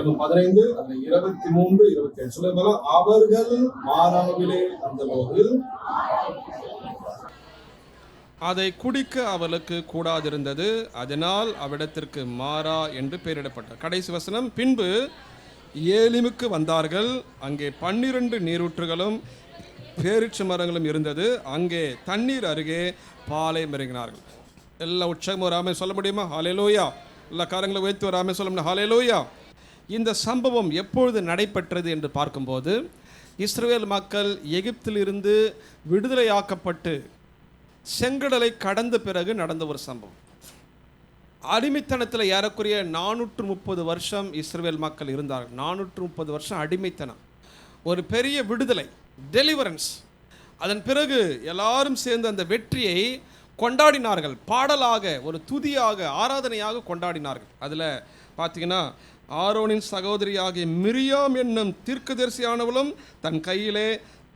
யாத்திராகமம் 15 அதுல 23, 27 சொல்லுங்க. அவர்கள் மாராவிலே வந்தபோது அதை குடிக்க அவளுக்கு கூடாதிருந்தது, அதனால் அவ்விடத்திற்கு மாறா என்று பெயரிடப்பட்டது. கடைசி வசனம், பின்பு ஏலிமுக்கு வந்தார்கள், அங்கே 12 நீரூற்றுகளும் பேரிச்ச மரங்களும் இருந்தது, அங்கே தண்ணீர் அருகே பாலை இறங்கினார்கள். எல்லாம் உற்சாகம் ஒரு ஆமே சொல்ல முடியுமா? ஹல்லேலூயா. எல்லா காரங்களை உயர்த்தி ஒரு ஆமே சொல்ல முடியும். ஹல்லேலூயா. இந்த சம்பவம் எப்பொழுது நடைபெற்றது என்று பார்க்கும்போது, இஸ்ரவேல் மக்கள் எகிப்திலிருந்து விடுதலையாக்கப்பட்டு செங்கடலை கடந்த பிறகு நடந்த ஒரு சம்பவம். அடிமைத்தனத்தில் ஏறக்குறைய 430 வருஷம் இஸ்ரவேல் மக்கள் இருந்தார்கள். 430 வருஷம் அடிமைத்தனம், ஒரு பெரிய விடுதலை, டெலிவரன்ஸ். அதன் பிறகு எல்லாரும் சேர்ந்து அந்த வெற்றியை கொண்டாடினார்கள். பாடலாக, ஒரு துதியாக, ஆராதனையாக கொண்டாடினார்கள். அதில் பார்த்தீங்கன்னா, ஆரோனின் சகோதரியாகிய மிரியாம் என்னும் தீர்க்கதரிசியானவளும் தன் கையிலே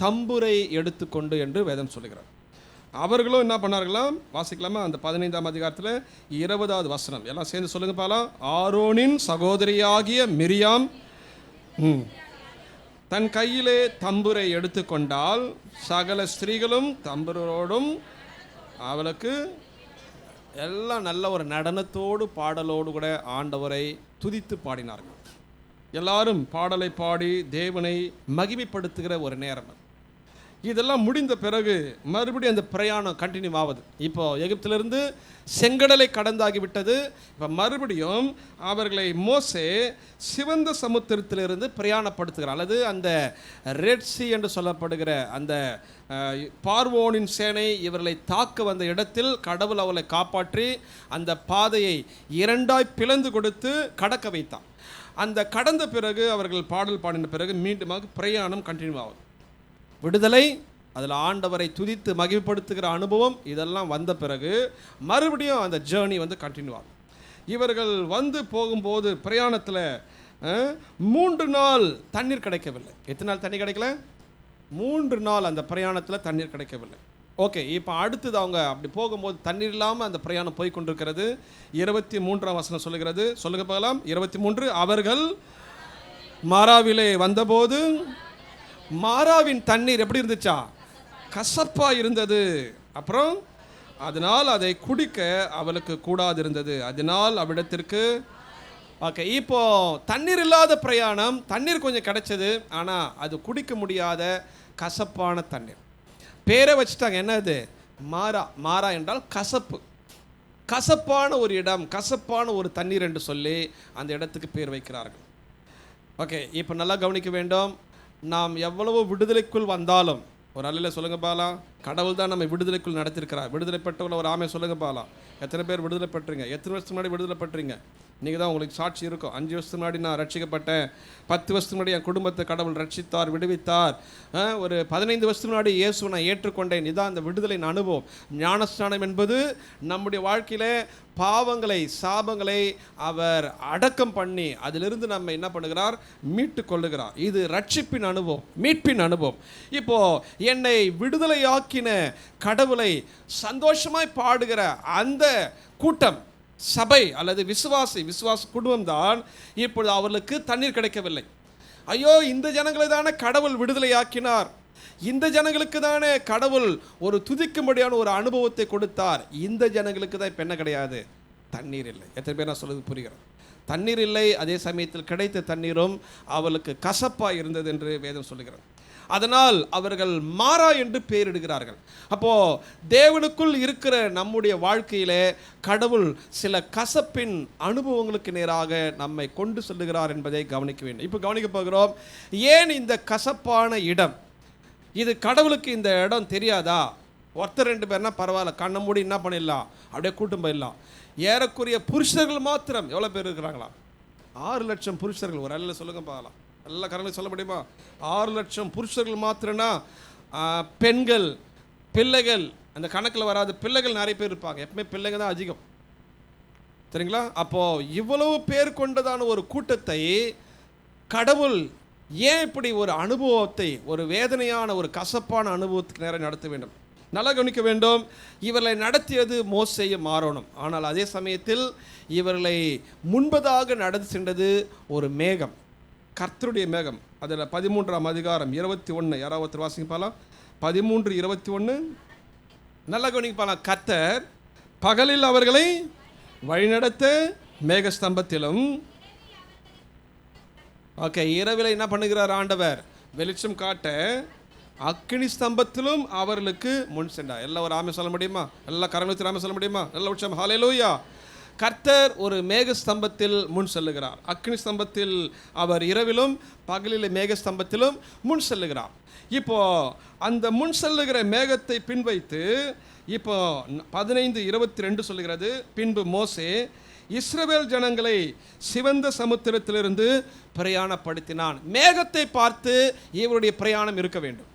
தம்புரை எடுத்துக்கொண்டு என்று வேதம் சொல்லுகிறார். அவர்களும் என்ன பண்ணார்களாம்? வாசிக்கலாமா? அந்த 15ஆம் அதிகாரத்தில் 20வது வசனம் எல்லாம் சேர்ந்து சொல்லுங்க பாலாம். ஆரோனின் சகோதரியாகிய மிரியாம் தன் கையிலே தம்புரை எடுத்துக்கொண்டால், சகல ஸ்திரீகளும் தம்புரோடும் அவளுக்கு எல்லாம் நல்ல ஒரு நடனத்தோடு பாடலோடு கூட ஆண்டவரை துதித்து பாடினார்கள். எல்லாரும் பாடலை பாடி தேவனை மகிமைப்படுத்துகிற ஒரு நேரம். இதெல்லாம் முடிந்த பிறகு மறுபடியும் அந்த பிரயாணம் கண்டினியூ ஆகுது. இப்போ எகிப்திலிருந்து செங்கடலை கடந்தாகிவிட்டது. இப்போ மறுபடியும் அவர்களை மோசே சிவந்த சமுத்திரத்திலிருந்து பிரயாணப்படுத்துகிறார். அல்லது அந்த ரெட் சி என்று சொல்லப்படுகிற அந்த பார்வோனின் சேனை இவர்களை தாக்க வந்த இடத்தில் கடவுள் அவர்களை காப்பாற்றி அந்த பாதையை 2ஆய் பிளந்து கொடுத்து கடக்க வைத்தார். அந்த கடந்த பிறகு அவர்கள் பாடல் பாடின பிறகு மீண்டுமாக பிரயாணம் கண்டினியூ ஆகுது. விடுதலை, அதில் ஆண்டவரை துதித்து மகிமைப்படுத்துகிற அனுபவம், இதெல்லாம் வந்த பிறகு மறுபடியும் அந்த ஜேர்னி கண்டினியூ ஆகும். இவர்கள் போகும்போது பிரயாணத்தில் 3 நாள் தண்ணீர் கிடைக்கவில்லை. எத்தனை நாள் தண்ணீர் கிடைக்கல? 3 நாள் அந்த பிரயாணத்தில் தண்ணீர் கிடைக்கவில்லை. ஓகே, இப்போ அடுத்தது அவங்க அப்படி போகும்போது தண்ணீர் இல்லாமல் அந்த பிரயாணம் போய் கொண்டிருக்கிறது. 23ஆம் வசனம் சொல்லுகிறது. சொல்லுங்க பார்க்கலாம். 23, அவர்கள் மாராவிலே வந்தபோது மாராவின் தண்ணீர் எப்படி இருந்துச்சா? கசப்பா இருந்தது. அப்புறம் அதனால் அதை குடிக்க அவளுக்கு கூடாது இருந்தது, அதனால் அவ்விடத்திற்கு. ஓகே, இப்போ தண்ணீர் இல்லாத பிரயாணம், தண்ணீர் கொஞ்சம் கிடைச்சது, ஆனால் அது குடிக்க முடியாத கசப்பான தண்ணீர். பேரை வச்சுட்டாங்க, என்னது? மாரா. மாரா என்றால் கசப்பு, கசப்பான ஒரு இடம், கசப்பான ஒரு தண்ணீர் என்று சொல்லி அந்த இடத்துக்கு பேர் வைக்கிறார்கள். ஓகே, இப்போ நல்லா கவனிக்க வேண்டும். நாம் எவ்வளவு விடுதலைக்குள் வந்தாலும், ஒரு அல்ல சொல்லுங்க பாலாம், கடவுள் தான் நம்ம விடுதலைக்குள் நடத்திருக்கிறார். விடுதலை பெற்றவங்கள ஒரு ஆமை சொல்லுங்க பாலாம். எத்தனை பேர் விடுதலை பெற்றீங்க? எத்தனை வருஷத்துக்கு முன்னாடி விடுதலை பெற்றீங்க? நீங்கள் தான் உங்களுக்கு சாட்சி இருக்கும். 5 வருஷத்துக்கு முன்னாடி நான் ரட்சிக்கப்பட்டேன், 10 வருஷத்துக்கு முன்னாடி என் குடும்பத்தை கடவுள் ரட்சித்தார், விடுவித்தார், ஒரு 15 வருஷத்துக்கு முன்னாடி இயேசுவை நான் ஏற்றுக்கொண்டேன். இதான் அந்த விடுதலின் அனுபவம். ஞானஸ்நானம் என்பது நம்முடைய வாழ்க்கையில் பாவங்களை, சாபங்களை அவர் அடக்கம் பண்ணி அதிலிருந்து நம்ம என்ன பண்ணுகிறார்? மீட்டு கொள்ளுகிறார். இது ரட்சிப்பின் அனுபவம், மீட்பின் அனுபவம். இப்போ என்னை விடுதலையாக்கின கடவுளை சந்தோஷமாய் பாடுகிற அந்த கூட்டம், சபை அல்லது விசுவாச குடும்பம் தான் இப்பொழுது அவர்களுக்கு தண்ணீர் கிடைக்கவில்லை. ஐயோ, இந்த ஜனங்களை தானே கடவுள் விடுதலையாக்கினார், இந்த ஜனங்களுக்கு தானே கடவுள் ஒரு துதிக்கும்படியான ஒரு அனுபவத்தை கொடுத்தார், இந்த ஜனங்களுக்கு தான் இப்போ என்ன கிடையாது? தண்ணீர் இல்லை. எத்தனை பேர் நான் சொல்வது புரிகிறேன்? தண்ணீர் இல்லை. அதே சமயத்தில் கிடைத்த தண்ணீரும் அவளுக்கு கசப்பாக இருந்தது என்று வேதம் சொல்லுகிறது. அதனால் அவர்கள் மாறா என்று பெயரிடுகிறார்கள். அப்போது தேவனுக்குள் இருக்கிற நம்முடைய வாழ்க்கையிலே கடவுள் சில கசப்பின் அனுபவங்களுக்கு நேராக நம்மை கொண்டு செல்லுகிறார் என்பதை கவனிக்க வேண்டும். இப்போ கவனிக்க போகிறோம், ஏன் இந்த கசப்பான இடம்? இது கடவுளுக்கு இந்த இடம் தெரியாதா? ஒருத்தர் 2 பேர்னா பரவாயில்ல, கண்ணை மூடி என்ன பண்ணிடலாம், அப்படியே கூட்டம் போயிடலாம். ஏறக்குறைய புருஷர்கள் மாத்திரம் எவ்வளோ பேர் இருக்கிறாங்களா? 6 லட்சம் புருஷர்கள். ஒரு அல்ல சொல்லுங்க பார்க்கலாம், எல்லா கரங்களும் சொல்ல முடியுமா? 6 லட்சம் புருஷர்கள் மாத்திரம்னா பெண்கள், பிள்ளைகள் அந்த கணக்கில் வராது. பிள்ளைகள் நிறைய பேர் இருப்பாங்க, எப்பவுமே பிள்ளைங்க தான் அதிகம், சரிங்களா? அப்போது இவ்வளவு பேர் கொண்டதான ஒரு கூட்டத்தை கடவுள் ஏன் இப்படி ஒரு அனுபவத்தை, ஒரு வேதனையான ஒரு கசப்பான அனுபவத்துக்கு நேரம் நடத்த வேண்டும்? நல்லா கவனிக்க வேண்டும். இவர்களை நடத்தியது மோசேயும் ஆரோனும். ஆனால் அதே சமயத்தில் இவர்களை முன்பதாக நடந்து சென்றது ஒரு மேகம், கர்த்தருடைய மேகம். அதில் 13ஆம் அதிகாரம் 21 யாராவது ஒருத்தர் வாசிப்பாலாம். 13:21 நல்லா கவனிப்பாலாம். கர்த்தர் பகலில் அவர்களை வழிநடத்த மேகஸ்தம்பத்திலும், ஓகே, இரவில் என்ன பண்ணுகிறார் ஆண்டவர்? வெளிச்சம் காட்ட அக்கினி ஸ்தம்பத்திலும் அவர்களுக்கு முன் சென்றார். எல்லாம் ஒரு ஆமை சொல்ல முடியுமா? எல்லாம் கரங்களுக்கு ஆமை சொல்ல முடியுமா? நல்ல உற்சாகம், ஹல்லேலூயா. கர்த்தர் ஒரு மேகஸ்தம்பத்தில் முன் செல்லுகிறார். அக்கினி ஸ்தம்பத்தில் அவர் இரவிலும், பகலில் மேகஸ்தம்பத்திலும் முன் செல்லுகிறார். இப்போ அந்த முன் செல்லுகிற மேகத்தை பின்வைத்து இப்போ 15:22 சொல்லுகிறது, பின்பு மோசே இஸ்ரவேல் ஜனங்களை சிவந்த சமுத்திரத்திலிருந்து பிரயாணப்படுத்தினான். மேகத்தை பார்த்து இவருடைய பிரயாணம் இருக்க வேண்டும்.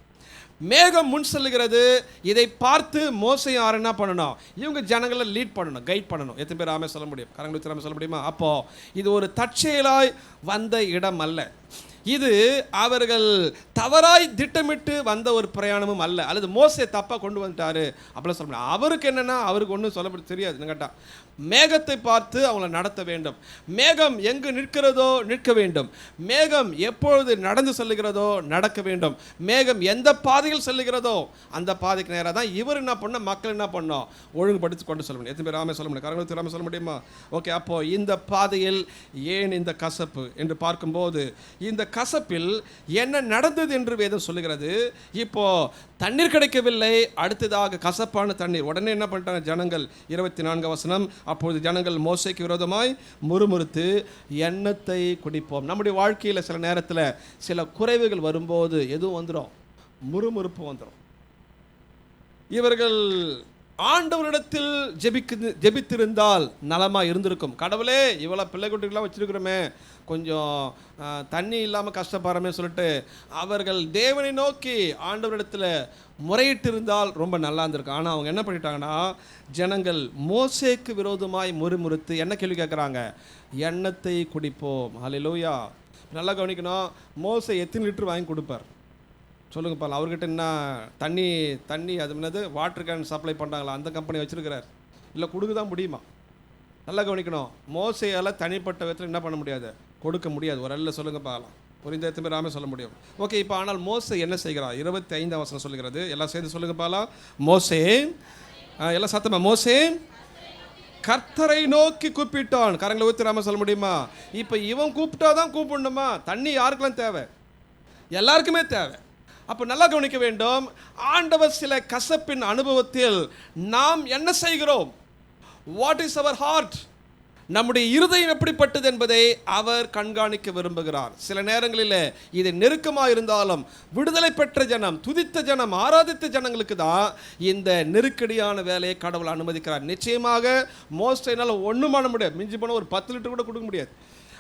மேகம் முன் செல்லுகிறது. இதை பார்த்து மோசே யார் என்ன பண்ணணும்? இவங்க ஜனங்களை லீட் பண்ணணும், கைட் பண்ணணும். எத்தனை பேர் ஆமே சொல்ல முடியும்? கரங்களுக்கு ஆமே சொல்ல முடியுமா? அப்போ இது ஒரு தற்செயலாய் வந்த இடம் அல்ல. இது அவர்கள் தவறாய் திட்டமிட்டு வந்த ஒரு பிரயாணமும் அல்ல. அல்லது மோசே தப்பாக கொண்டு வந்துட்டாரு அப்படிலாம் சொல்ல முடியாது. அவருக்கு என்னென்னா, அவருக்கு ஒன்றும் சொல்ல தெரியாது கேட்டால். மேகத்தை பார்த்து அவங்கள நடத்த வேண்டும். மேகம் எங்கு நிற்கிறதோ நிற்க வேண்டும். மேகம் எப்பொழுது நடந்து செல்லுகிறதோ நடக்க வேண்டும். மேகம் எந்த பாதையில் செல்லுகிறதோ அந்த பாதைக்கு நேராக தான் இவர் என்ன பண்ணோம், மக்கள் என்ன பண்ணோம், ஒழுங்குபடுத்தி கொண்டு சொல்ல முடியும். எத்தனை பேர் ஆமே சொல்ல முடியும்? கரங்களுக்கு தெரியாமல் சொல்ல முடியுமா? ஓகே, அப்போது இந்த பாதையில் ஏன் இந்த கசப்பு என்று பார்க்கும்போது, இந்த கசப்பில் என்ன நடந்தது என்று வேதம் சொல்லுகிறது. இப்போ தண்ணீர் கிடைக்கவில்லை, அடுத்ததாக கசப்பான தண்ணீர். உடனே என்ன பண்ணிட்டாங்க ஜனங்கள்? 24 வசனம், அப்பொழுது ஜனங்கள் மோசேக்கு விரோதமாய் முறுமுறுத்து எண்ணத்தை குடிப்போம். நம்முடைய வாழ்க்கையில் சில நேரத்தில் சில குறைவுகள் வரும்போது எதுவும் வந்துடும், முறுமுறுப்பு வந்துடும். இவர்கள் ஆண்டவரிடத்தில் ஜெபித்திருந்தால் நலமாக இருந்திருக்கும். கடவுளே, இவ்வளோ பிள்ளைக்குட்டிகளாம் வச்சிருக்கிறோமே, கொஞ்சம் தண்ணி இல்லாமல் கஷ்டப்படுறமே சொல்லிட்டு அவர்கள் தேவனை நோக்கி ஆண்டவரிடத்தில் முறையிட்டு இருந்தால் ரொம்ப நல்லா இருந்திருக்கும். ஆனால் அவங்க என்ன பண்ணிட்டாங்கன்னா, ஜனங்கள் மோசேக்கு விரோதமாய் முறுமுறுத்து என்ன கேள்வி கேட்குறாங்க? எண்ணத்தை குடிப்போம். ஹல்லேலூயா. நல்லா கவனிக்கணும். மோசே எத்தனை லிட்டர் வாங்கி கொடுப்பார் சொல்லுங்க பால்? அவர்கிட்ட என்ன தண்ணி அது என்னது வாட்டர் கேன் சப்ளை பண்ணுறாங்களா? அந்த கம்பெனி வச்சுருக்கிறார். இல்லை கொடுக்க தான் முடியுமா? நல்லா கவனிக்கணும். மோசையால் தனிப்பட்ட விதத்தில் என்ன பண்ண முடியாது, கொடுக்க முடியாது. ஒரு அல்ல சொல்லுங்க பார்க்கலாம். புரிந்த எத்தனை பேர் ஆமே சொல்ல முடியும்? ஓகே, இப்போ ஆனால் மோசே என்ன செய்கிறார்? 25ஆம் வசனம் சொல்லுகிறது. எல்லாம் சேர்ந்து சொல்லுங்க பார்க்கலாம். மோசே, எல்லாம் சத்தமா, மோசே கர்த்தரை நோக்கி கூப்பிட்டான். கரங்களை ஊற்றிராம சொல்ல முடியுமா? இப்போ இவன் கூப்பிட்டா தான் கூப்பிடணுமா? தண்ணி யாருக்கெல்லாம் தேவை? எல்லாருக்குமே தேவை. அப்போ நல்லா கவனிக்க வேண்டும். ஆண்டவர் சில கசப்பின் அனுபவத்தில் நாம் என்ன செய்கிறோம்? What is our heart? நம்முடைய இருதயம் எப்படிப்பட்டது என்பதை அவர் கண்காணிக்க விரும்புகிறார். சில நேரங்களில் இது நெருக்கமாக இருந்தாலும் விடுதலை பெற்ற ஜனம், துதித்த ஜனம், ஆராதித்த ஜனங்களுக்கு தான் இந்த நெருக்கடியான வேலையை கடவுள் அனுமதிக்கிறார். நிச்சயமாக மோசேனால் ஒன்றும் பண்ண முடியாது. மிஞ்சி போன ஒரு 10 லிட்டர் கூட கொடுக்க முடியாது.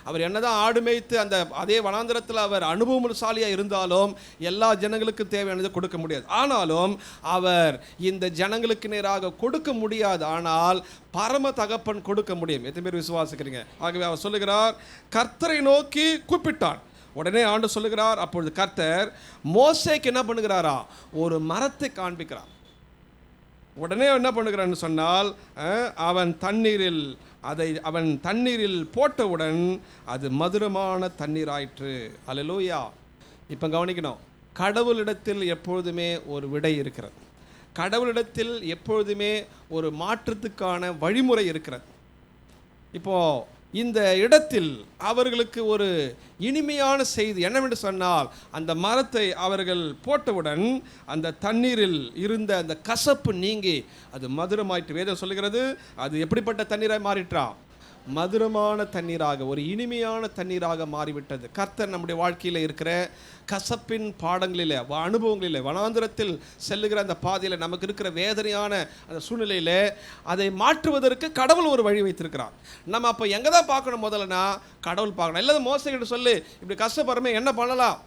அவர் என்னதான் ஆடு மேய்த்து அந்த அதே வனாந்திரத்தில் அவர் அனுபவசாலியாக இருந்தாலும் எல்லா ஜனங்களுக்கும் தேவையானதை கொடுக்க முடியாது. ஆனாலும் அவர் இந்த ஜனங்களுக்கு நேராக கொடுக்க முடியாது. ஆனால் பரம தகப்பன் கொடுக்க முடியும். எத்தனை பேர் விசுவாசிக்கிறீங்க? ஆகவே அவர் சொல்லுகிறார், கர்த்தரை நோக்கி கூப்பிட்டான். உடனே ஆண்டு சொல்லுகிறார், அப்பொழுது கர்த்தர் மோசேக்கு என்ன பண்ணுகிறாரா? ஒரு மரத்தை காண்பிக்கிறார். உடனே என்ன பண்ணுகிறான்னு சொன்னால், அவன் தண்ணீரில் போட்டவுடன் அது மதுரமான தண்ணீர் ஆயிற்று. அல்லேலூயா. இப்போ கவனிக்கணும். கடவுளிடத்தில் எப்பொழுதுமே ஒரு விடை இருக்கிறது. கடவுளிடத்தில் எப்பொழுதுமே ஒரு மாற்றத்துக்கான வழிமுறை இருக்கிறது. இப்போது இந்த இடத்தில் அவர்களுக்கு ஒரு இனிமையான செய்தி என்னவென்று சொன்னால், அந்த மரத்தை அவர்கள் போட்டவுடன் அந்த தண்ணீரில் இருந்த அந்த கசப்பு நீங்கி அது மதுரமாயிற்று. வேதம் சொல்லுகிறது, அது எப்படிப்பட்ட தண்ணீராக மாறிற்றா? மதுரமான தண்ணீராக, ஒரு இனிமையான தண்ணீராக மாறிவிட்டது. கர்த்தர் நம்முடைய வாழ்க்கையில் இருக்கிற கசப்பின் பாடங்களில், அனுபவங்களில், வனாந்திரத்தில் செல்லுகிற அந்த பாதையில், நமக்கு இருக்கிற வேதனையான அந்த சூழ்நிலையில் அதை மாற்றுவதற்கு கடவுள் ஒரு வழி வைத்திருக்கிறார். நம்ம அப்போ எங்கே தான் பார்க்கணும்? முதல்லனா கடவுள் பார்க்கணும். எல்லாரும் மோசைகிட்ட சொல்லி இப்படி கஷ்டப்படுறமே என்ன பண்ணலாம்?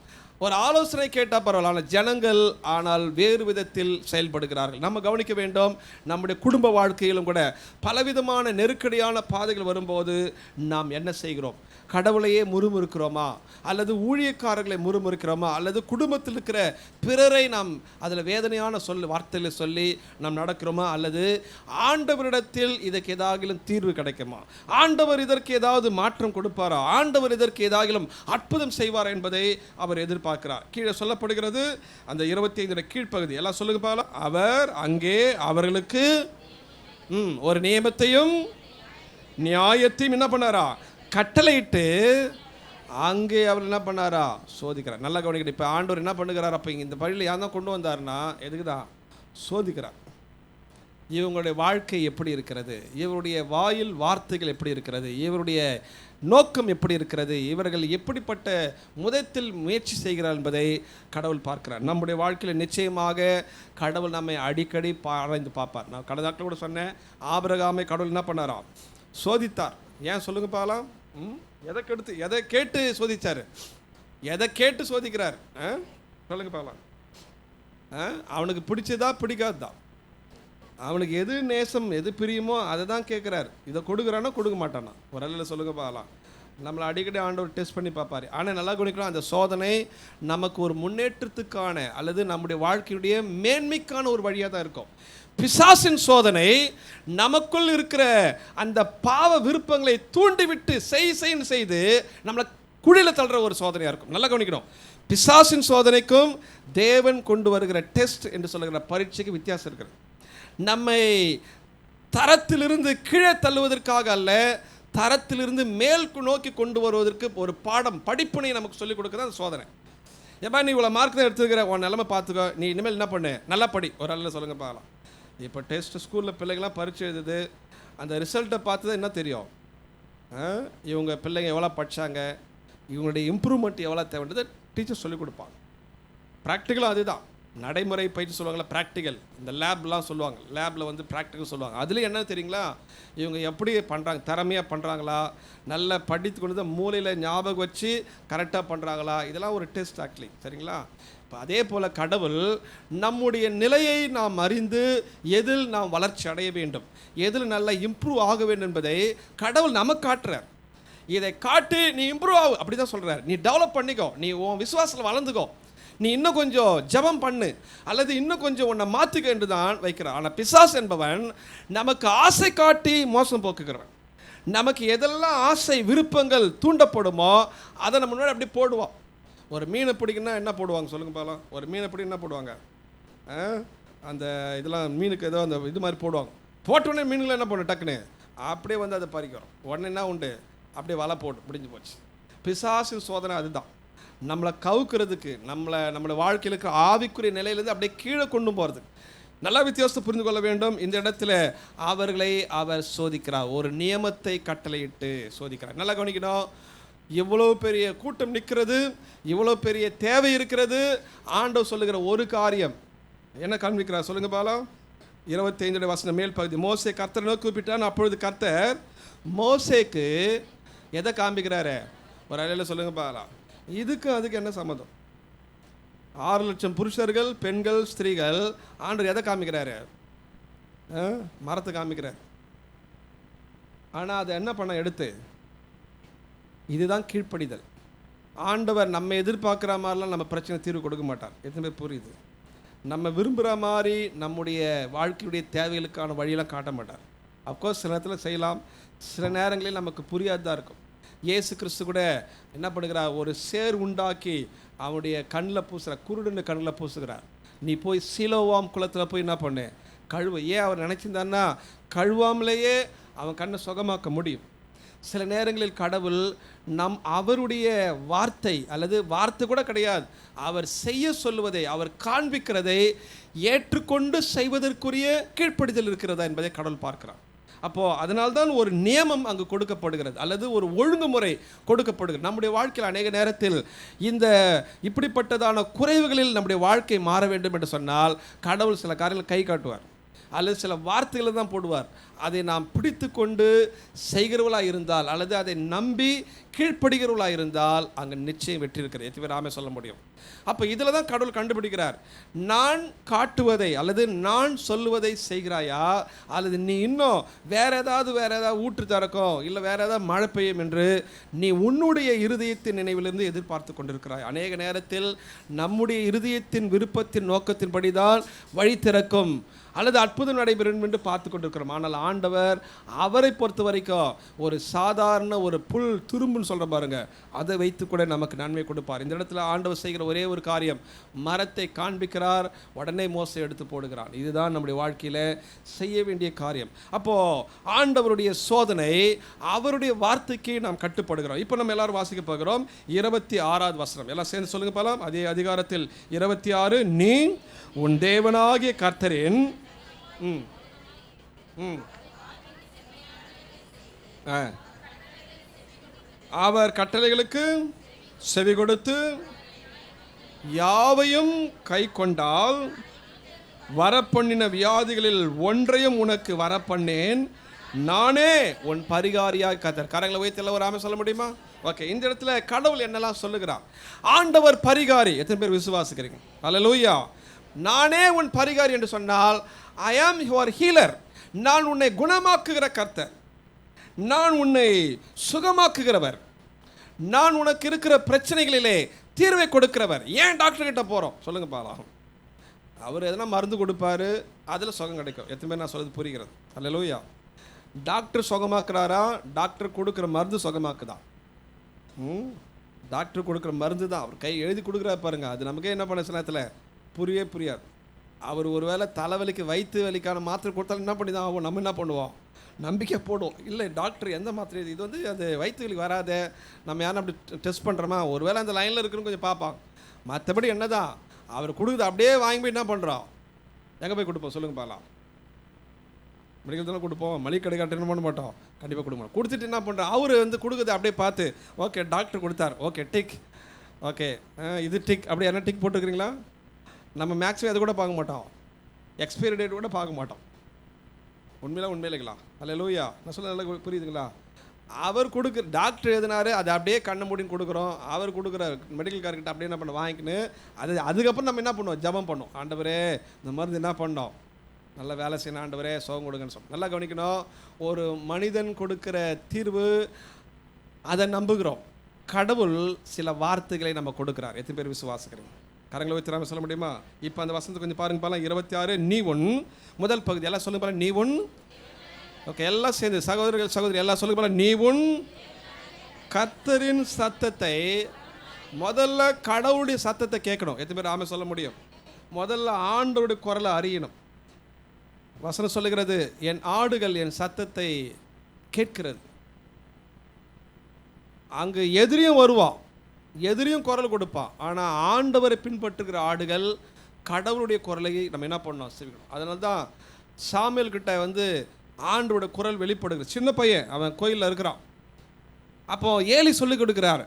ஒரு ஆலோசனை கேட்டால் பரவாயில்ல, ஆனால் ஜனங்கள் ஆனால் வேறு விதத்தில் செயல்படுகிறார்கள். நம்ம கவனிக்க வேண்டும். நம்முடைய குடும்ப வாழ்க்கையிலும் கூட பலவிதமான நெருக்கடியான பாதைகள் வரும்போது நாம் என்ன செய்கிறோம்? கடவுளையே முறுமுறுக்கிறோமா, அல்லது ஊழியக்காரர்களை முறுமுறுக்கிறோமா, அல்லது குடும்பத்தில் இருக்கிற பிறரை நாம் அதில் வேதனையான வார்த்தைகளை சொல்லி நாம் நடக்கிறோமா, அல்லது ஆண்டவரிடத்தில் இதற்கு ஏதாகிலும் தீர்வு கிடைக்குமா, ஆண்டவர் இதற்கு ஏதாவது மாற்றம் கொடுப்பாரா, ஆண்டவர் இதற்கு ஏதாகிலும் அற்புதம் செய்வாரா என்பதை அவர் எதிர்பார்க்கிறார். கீழே சொல்லப்படுகிறது அந்த 25 கீழ்ப்பகுதி எல்லாம் சொல்லுங்க பால. அவர் அங்கே அவர்களுக்கு ஒரு நியமத்தையும் நியாயத்தையும் என்ன பண்ணாரா? கட்டளையிட்டு அங்கே அவர் என்ன பண்ணாரா? சோதிக்கிறார். நல்லா கவனிக்கிட்டு. இப்போ ஆண்டவர் என்ன பண்ணுகிறார்? அப்போ இந்த பள்ளியில் யார் தான் கொண்டு வந்தார்னா எதுக்கு தான்? சோதிக்கிறார். இவங்களுடைய வாழ்க்கை எப்படி இருக்கிறது, இவருடைய வாயில் வார்த்தைகள் எப்படி இருக்கிறது, இவருடைய நோக்கம் எப்படி இருக்கிறது, இவர்கள் எப்படிப்பட்ட முதத்தில் முயற்சி செய்கிறார் என்பதை கடவுள் பார்க்கிறார். நம்முடைய வாழ்க்கையில் நிச்சயமாக கடவுள் நம்மை அடிக்கடி ஆராய்ந்து பார்ப்பார். நான் கடந்த நாட்கள் கூட சொன்னேன், ஆபிரகாமை கடவுள் என்ன பண்ணாராம்? சோதித்தார். ஏன் சொல்லுங்க பாலாம்? எதை கேட்டு சோதிச்சார்? எதை கேட்டு சோதிக்கிறார்? சொல்லுங்க பாலாம். அவனுக்கு பிடிச்சதா பிடிக்காதுதா? அவனுக்கு எது நேசம், எது பிரியுமோ அதை தான் கேட்குறாரு. இதை கொடுக்குறானா கொடுக்க மாட்டானா? ஒரு அல்ல சொல்லுங்க பாலாம். நம்மளை அடிக்கடி ஆண்டவர் டெஸ்ட் பண்ணி பார்ப்பாரு. ஆனால் நல்லா கவனிக்கணும், அந்த சோதனை நமக்கு ஒரு முன்னேற்றத்துக்கான அல்லது நம்முடைய வாழ்க்கையுடைய மேன்மைக்கான ஒரு வழியாக தான் இருக்கும். பிசாசின் சோதனை நமக்குள் இருக்கிற அந்த பாவ விருப்பங்களை தூண்டிவிட்டு செய்து நம்மளை குழியில் தள்ளுற ஒரு சோதனையாக இருக்கும். நல்லா கவனிக்கணும். பிசாசின் சோதனைக்கும் தேவன் கொண்டு வருகிற டெஸ்ட் என்று சொல்லுகிற பரீட்சைக்கு வித்தியாசம் இருக்கிறது. நம்மை தரத்திலிருந்து கீழே தள்ளுவதற்காக அல்ல, தரத்திலிருந்து மேல் நோக்கி கொண்டு வருவதற்கு ஒரு பாடம், படிப்பினை நமக்கு சொல்லிக் கொடுக்குறது அந்த சோதனை. ஏப்பா நீ இவ்வளோ மார்க் தான் எடுத்துக்கிற, உன் நிலைமை பார்த்துக்கோ, நீ இனிமேல் என்ன பண்ணு, நல்லா படி. ஒரு அல்ல சொல்லுங்க பார்க்கலாம். இப்போ டெஸ்ட் ஸ்கூலில் பிள்ளைங்களாம் பரீட்சை எழுதுது, அந்த ரிசல்ட்டை பார்த்து தான் என்ன தெரியும்? இவங்க பிள்ளைங்க எவ்வளோ படித்தாங்க, இவங்களுடைய இம்ப்ரூவ்மெண்ட் எவ்வளோ தேவைன்றது டீச்சர் சொல்லிக் கொடுப்பாங்க. ப்ராக்டிக்கலாக அதுதான். நடைமுறை பயிற்சி சொல்லுவாங்களா, ப்ராக்டிக்கல். இந்த லேப்லாம் சொல்லுவாங்க, லேபில் வந்து ப்ராக்டிக்கல் சொல்லுவாங்க. அதில் என்ன தெரியுங்களா, இவங்க எப்படி பண்ணுறாங்க, திறமையாக பண்ணுறாங்களா, நல்லா படித்து கொண்டு தான் மூளையில் ஞாபகம் வச்சு கரெக்டாக பண்ணுறாங்களா, இதெல்லாம் ஒரு டெஸ்ட் ஆக்சுவலி. சரிங்களா? இப்போ அதே போல் கடவுள் நம்முடைய நிலையை நாம் அறிந்து எதில் நாம் வளர்ச்சி அடைய வேண்டும், எதில் நல்லா இம்ப்ரூவ் ஆக வேண்டும் என்பதை கடவுள் நமக்கு காட்டுறார். இதை காட்டி நீ இம்ப்ரூவ் ஆகு அப்படி தான் சொல்கிறார். நீ டெவலப் பண்ணிக்கோ, நீ உன் விசுவாசத்தில் வளர்ந்துக்கோ, நீ இன்னும் கொஞ்சம் ஜெபம் பண்ணு, அல்லது இன்னும் கொஞ்சம் உன்னை மாற்றுக்க என்று தான் வைக்கிறான். ஆனால் பிசாசு என்பவன் நமக்கு ஆசை காட்டி மோசம் போக்குகிறவன். நமக்கு எதெல்லாம் ஆசை விருப்பங்கள் தூண்டப்படுமோ அதை நம்ம முன்னாடி அப்படி போடுவோம். ஒரு மீனை பிடிக்குன்னா என்ன போடுவாங்க சொல்லுங்க பாலாம்? ஒரு மீனை பிடி என்ன போடுவாங்க? அந்த இதெல்லாம் மீனுக்கு ஏதோ அந்த இது மாதிரி போடுவாங்க. போட்டோடனே மீனுங்களை என்ன பண்ணும்? டக்குன்னு அப்படியே வந்து அதை பறிக்கிறோம். உடனே என்ன உண்டு? அப்படியே வலை போட்டு முடிஞ்சு போச்சு. பிசாசின் சோதனை அதுதான். நம்மளை கவுக்கிறதுக்கு, நம்மளோட வாழ்க்கையில் இருக்கிற ஆவிக்குரிய நிலையிலேருந்து அப்படியே கீழே கொண்டு போகிறதுக்கு. நல்லா வித்தியாசத்தை புரிந்து கொள்ள வேண்டும். இந்த இடத்துல அவர்களை அவர் சோதிக்கிறார், ஒரு நியமத்தை கட்டளையிட்டு சோதிக்கிறார். நல்லா கவனிக்கணும். இவ்வளோ பெரிய கூட்டம் நிற்கிறது, இவ்வளோ பெரிய தேவை இருக்கிறது. ஆண்டவர் சொல்லுகிற ஒரு காரியம் என்ன காண்பிக்கிறார் சொல்லுங்க பாலம்? 25 வசனம் மேல் பகுதி. மோசே கர்த்தரை நோக்கி கூப்பிட்டான். அப்பொழுது கர்த்தர் மோசேக்கு எதை காண்பிக்கிறாரு? ஒரு அலையில் சொல்லுங்க பாலாம். இதுக்கு அதுக்கு என்ன சம்மதம்? 6 லட்சம் புருஷர்கள், பெண்கள், ஸ்திரீகள். ஆண்டவர் எதை காமிக்கிறாரு? மரத்தை காமிக்கிறார். ஆனால் அதை என்ன பண்ண எடுத்து? இதுதான் கீழ்ப்படிதல். ஆண்டவர் நம்ம எதிர்பார்க்குற மாதிரிலாம் நம்ம பிரச்சனை தீர்வு கொடுக்க மாட்டார். எத்தனை பேர் புரியுது? நம்ம விரும்புகிற மாதிரி நம்முடைய வாழ்க்கையுடைய தேவைகளுக்கான வழியெல்லாம் காட்ட மாட்டார். அஃப்கோர்ஸ் சில நேரத்தில் செய்யலாம், சில நேரங்களில் நமக்கு புரியாததாக இருக்கும். இயேசு கிறிஸ்து கூட என்ன பண்ணுகிறார்? ஒரு சேர் உண்டாக்கி அவனுடைய கண்ணில் பூசுகிற, குருடுன்னு கண்ணில் பூசுகிறார். நீ போய் சீலோவாம் குளத்தில் போய் என்ன பண்ணு? கழுவு. ஏன் அவர் நினச்சிருந்தான்னா கழுவாமலேயே அவன் கண்ணை சுகமாக்க முடியும். சில நேரங்களில் கடவுள் அவருடைய வார்த்தை அல்லது வார்த்தை கூட கிடையாது, அவர் செய்ய சொல்லுவதை, அவர் காண்பிக்கிறதை ஏற்றுக்கொண்டு செய்வதற்குரிய கீழ்ப்படிதல் இருக்கிறதா என்பதை கடவுள் பார்க்கிறார். அப்போது அதனால்தான் ஒரு நியமம் அங்கு கொடுக்கப்படுகிறது, அல்லது ஒரு ஒழுங்குமுறை கொடுக்கப்படுகிறது. நம்முடைய வாழ்க்கையில் அநேக நேரத்தில் இந்த இப்படிப்பட்டதான குறைவுகளில் நம்முடைய வாழ்க்கை மாற வேண்டும் என்று சொன்னால் கடவுள் சில காரியங்களை கை காட்டுவார், அல்லது சில வார்த்தைகளை தான் போடுவார். அதை நாம் பிடித்து கொண்டு செய்கிறவர்களாக இருந்தால், அல்லது அதை நம்பி கீழ்ப்படுகிறவர்களாக இருந்தால் அங்கே நிச்சயம் வெற்றி இருக்கிறது. எத்தனை பேர் ஆமே சொல்ல முடியும்? அப்போ இதில் தான் கடவுள் கண்டுபிடிக்கிறார், நான் காட்டுவதை அல்லது நான் சொல்லுவதை செய்கிறாயா, அல்லது நீ இன்னும் வேற ஏதாவது ஊற்று திறக்கும், இல்லை வேற ஏதாவது மழை பெய்யும் என்று நீ உன்னுடைய இருதயத்தின் நினைவிலிருந்து எதிர்பார்த்து கொண்டிருக்கிறாய். அநேக நேரத்தில் நம்முடைய இருதயத்தின் விருப்பத்தின் நோக்கத்தின்படி தான் வழி திறக்கும் அல்லது அற்புதம் நடைபெறும் என்று பார்த்து கொண்டிருக்கிறோம். ஆனால் ஆண்டவர் அவரை பொறுத்த வரைக்கும் ஒரு சாதாரண ஒரு புல் துரும்புன்னு சொல்கிற பாருங்க, அதை வைத்து கூட நமக்கு நன்மை கொடுப்பார். இந்த இடத்துல ஆண்டவர் செய்கிற ஒரே ஒரு காரியம், மரத்தை காண்பிக்கிறார், உடனே மோசை எடுத்து போடுகிறான். இதுதான் நம்முடைய வாழ்க்கையில் செய்ய வேண்டிய காரியம். அப்போது ஆண்டவருடைய சோதனை, அவருடைய வார்த்தைக்கு நாம் கட்டுப்படுகிறோம். இப்போ நம்ம எல்லாரும் வாசிக்க போகிறோம் 26வது வசனம். எல்லாம் சேர்ந்து சொல்லுங்க பாலாம். அதே அதிகாரத்தில் 26, நீ உன் தேவனாகிய கர்த்தரின் அவர் கட்டளைகளுக்கு செவி கொடுத்து யாவையும் கை கொண்டால் வரப்பண்ணின வியாதிகளில் ஒன்றையும் உனக்கு வரப்பண்ணேன், நானே உன் பரிகாரியாய் கர்த்தர். கரங்களை வைத்து ஒரு ஆமென் சொல்ல முடியுமா? ஓகே, இந்த இடத்துல கடவுள் என்னெல்லாம் சொல்லுகிறார்? ஆண்டவர் பரிகாரி. எத்தனை பேர் விசுவாசிக்கிறீங்க? அல்லேலூயா. நானே உன் பரிகாரி என்று சொன்னால் ஐ ஆம் யுவர் ஹீலர். நான் உன்னை குணமாக்குகிற கர்த்தர், நான் உன்னை சுகமாக்குகிறவர், நான் உனக்கு இருக்கிற பிரச்சனைகளிலே தீர்வை கொடுக்கிறவர். ஏன் டாக்டர் கிட்ட போகிறோம் சொல்லுங்க பாலாம்? அவர் எதனா மருந்து கொடுப்பாரு, அதில் சுகம் கிடைக்கும். எத்தனை பேர் நான் சொல்றது புரிகிறது? அல்லேலூயா. டாக்டர் சுகமாக்குறாரா? டாக்டர் கொடுக்குற மருந்து சுகமாக்குதா? டாக்டர் கொடுக்குற மருந்து தான் அவர் கை எழுதி கொடுக்குறாரு பாருங்க. அது நமக்கே என்ன பண்ண நேரத்தில் புரியாது. அவர் ஒரு வேளை தலைவலிக்கு வயிற்று வலிக்கான மாத்திரை கொடுத்தாலும் என்ன பண்ணி தான் ஆகும்? நம்ம என்ன பண்ணுவோம்? நம்பிக்கை போடுவோம். இல்லை டாக்டர் எந்த மாத்திரை இது வந்து அது வயிற்று வலி வராத, நம்ம யாரும் அப்படி டெஸ்ட் பண்ணுறோமா, ஒரு வேளை அந்த லைனில் இருக்குன்னு கொஞ்சம் பார்ப்பான். மற்றபடி என்ன தான் அவர் கொடுக்குது அப்படியே வாங்கி போய் என்ன பண்ணுறோம்? எங்கே போய் கொடுப்போம் சொல்லுங்க பார்க்கலாம்? மெடிக்கல் தானே கொடுப்போம், மளிகை கடை என்ன பண்ண மாட்டோம், கண்டிப்பாக கொடுப்போம். கொடுத்துட்டு என்ன பண்ணுறோம்? அவர் வந்து கொடுக்குது அப்படியே பார்த்து, ஓகே டாக்டர் கொடுத்தார், ஓகே டிக், ஓகே இது டிக், அப்படி என்ன டிக் போட்டுருக்கிறீங்களா? நம்ம மேக்ஸிமம் அதை கூட பார்க்க மாட்டோம், எக்ஸ்பைரி டேட் கூட பார்க்க மாட்டோம். உண்மையிலேங்களா? அல்லேலூயா. நான் சொல்ல நல்லா புரியுதுங்களா? அவர் கொடுக்குற டாக்டர் எதுனாரு அதை அப்படியே கண்ணை மூடின்னு கொடுக்குறோம். அவர் கொடுக்குற மெடிக்கல் கார்கிட்ட அப்படியே என்ன பண்ண வாங்கிக்கின்னு அதுக்கப்புறம் நம்ம என்ன பண்ணுவோம்? ஜெபம் பண்ணோம். ஆண்டவரே இந்த மருந்து என்ன பண்ணோம்? நல்லா வேலை செய்யணும் ஆண்டவரே, சுகம் கொடுங்கன்னு சொல்லணும். நல்லா கவனிக்கணும். ஒரு மனிதன் கொடுக்குற தீர்வு அதை நம்புகிறோம். கடவுள் சில வார்த்தைகளை நம்ம கொடுக்குறார். எத்தனை பேர் விசுவாசிக்கிறீங்க? கரங்களை வைத்து சொல்ல முடியுமா? இப்போ அந்த வசனத்தை கொஞ்சம் பாருங்க பாலாம். 26 நீ உன், முதல் பகுதி எல்லாம் சொல்லுங்க பாருங்க. நீ உன், ஓகே எல்லாம் சேர்ந்து சகோதரர்கள் சகோதரி எல்லாம் சொல்லுங்க பாருங்க. நீ உன் கர்த்தரின் சத்தத்தை, முதல்ல கடவுளுடைய சத்தத்தை கேட்கணும். எத்தனை பேர் ஆமென் சொல்ல முடியும்? முதல்ல ஆண்டவருடைய குரலை அறியணும். வசனம் சொல்லுகிறது, என் ஆடுகள் என் சத்தத்தை கேட்கிறது. அங்கு எதிரியும் வருவான், எதிரியும் குரல் கொடுப்பான். ஆனால் ஆண்டவரை பின்பற்றுகிற ஆடுகள் கடவுளுடைய குரலை நம்ம என்ன பண்ணோம்? செவிக்கணும். அதனால தான் சாமுவேல் கிட்ட வந்து ஆண்டோட குரல் வெளிப்படுகிறது. சின்ன பையன், அவன் கோயிலில் இருக்கிறான். அப்போ ஏலி சொல்லி கொடுக்குறார்,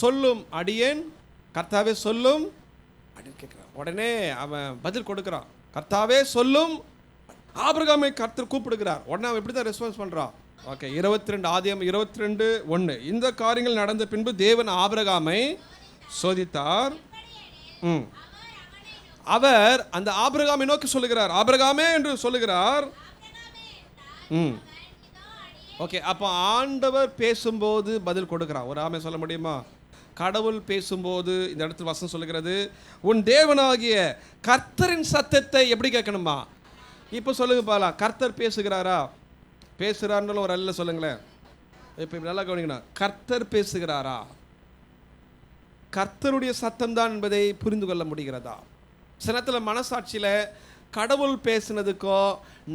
சொல்லும் அடியேன் கர்த்தாவே சொல்லும் அப்படின்னு கேட்குறான். உடனே அவன் பதில் கொடுக்குறான், கர்த்தாவே சொல்லும். ஆபிரகாமை கர்த்தர் கூப்பிடுகிறார். உடனே அவன் எப்படி தான் ரெஸ்பான்ஸ் பண்ணுறான்? ஓகே 22 ஆதியாகமம் 22:1 இந்த காரியங்கள் நடந்த பின்பு தேவன் ஆபிரகாமை சோதித்தார். அவர் அந்த ஆபிரகாமை நோக்கி சொல்லுகிறார், ஆபிரகாமே என்று சொல்லுகிறார். ஓகே, அப்போ ஆண்டவர் பேசும்போது பதில் கொடுக்கிறார். ஒரு ஆமே சொல்ல முடியுமா? கடவுள் பேசும்போது இந்த இடத்துல வசனம் சொல்லுகிறது, உன் தேவனாகிய கர்த்தரின் சத்தத்தை எப்படி கேட்கணுமா? இப்போ சொல்லுங்க பாலாம், கர்த்தர் பேசுகிறாரா? பேசுகிறாருன்னு ஒரு அல்ல சொல்லுங்களேன். இப்போ நல்லா கவனிக்கணும், கர்த்தர் பேசுகிறாரா? கர்த்தருடைய சத்தம் தான் என்பதை புரிந்து கொள்ள முடிகிறதா? சிலத்தில் மனசாட்சியில் கடவுள் பேசுனதுக்கோ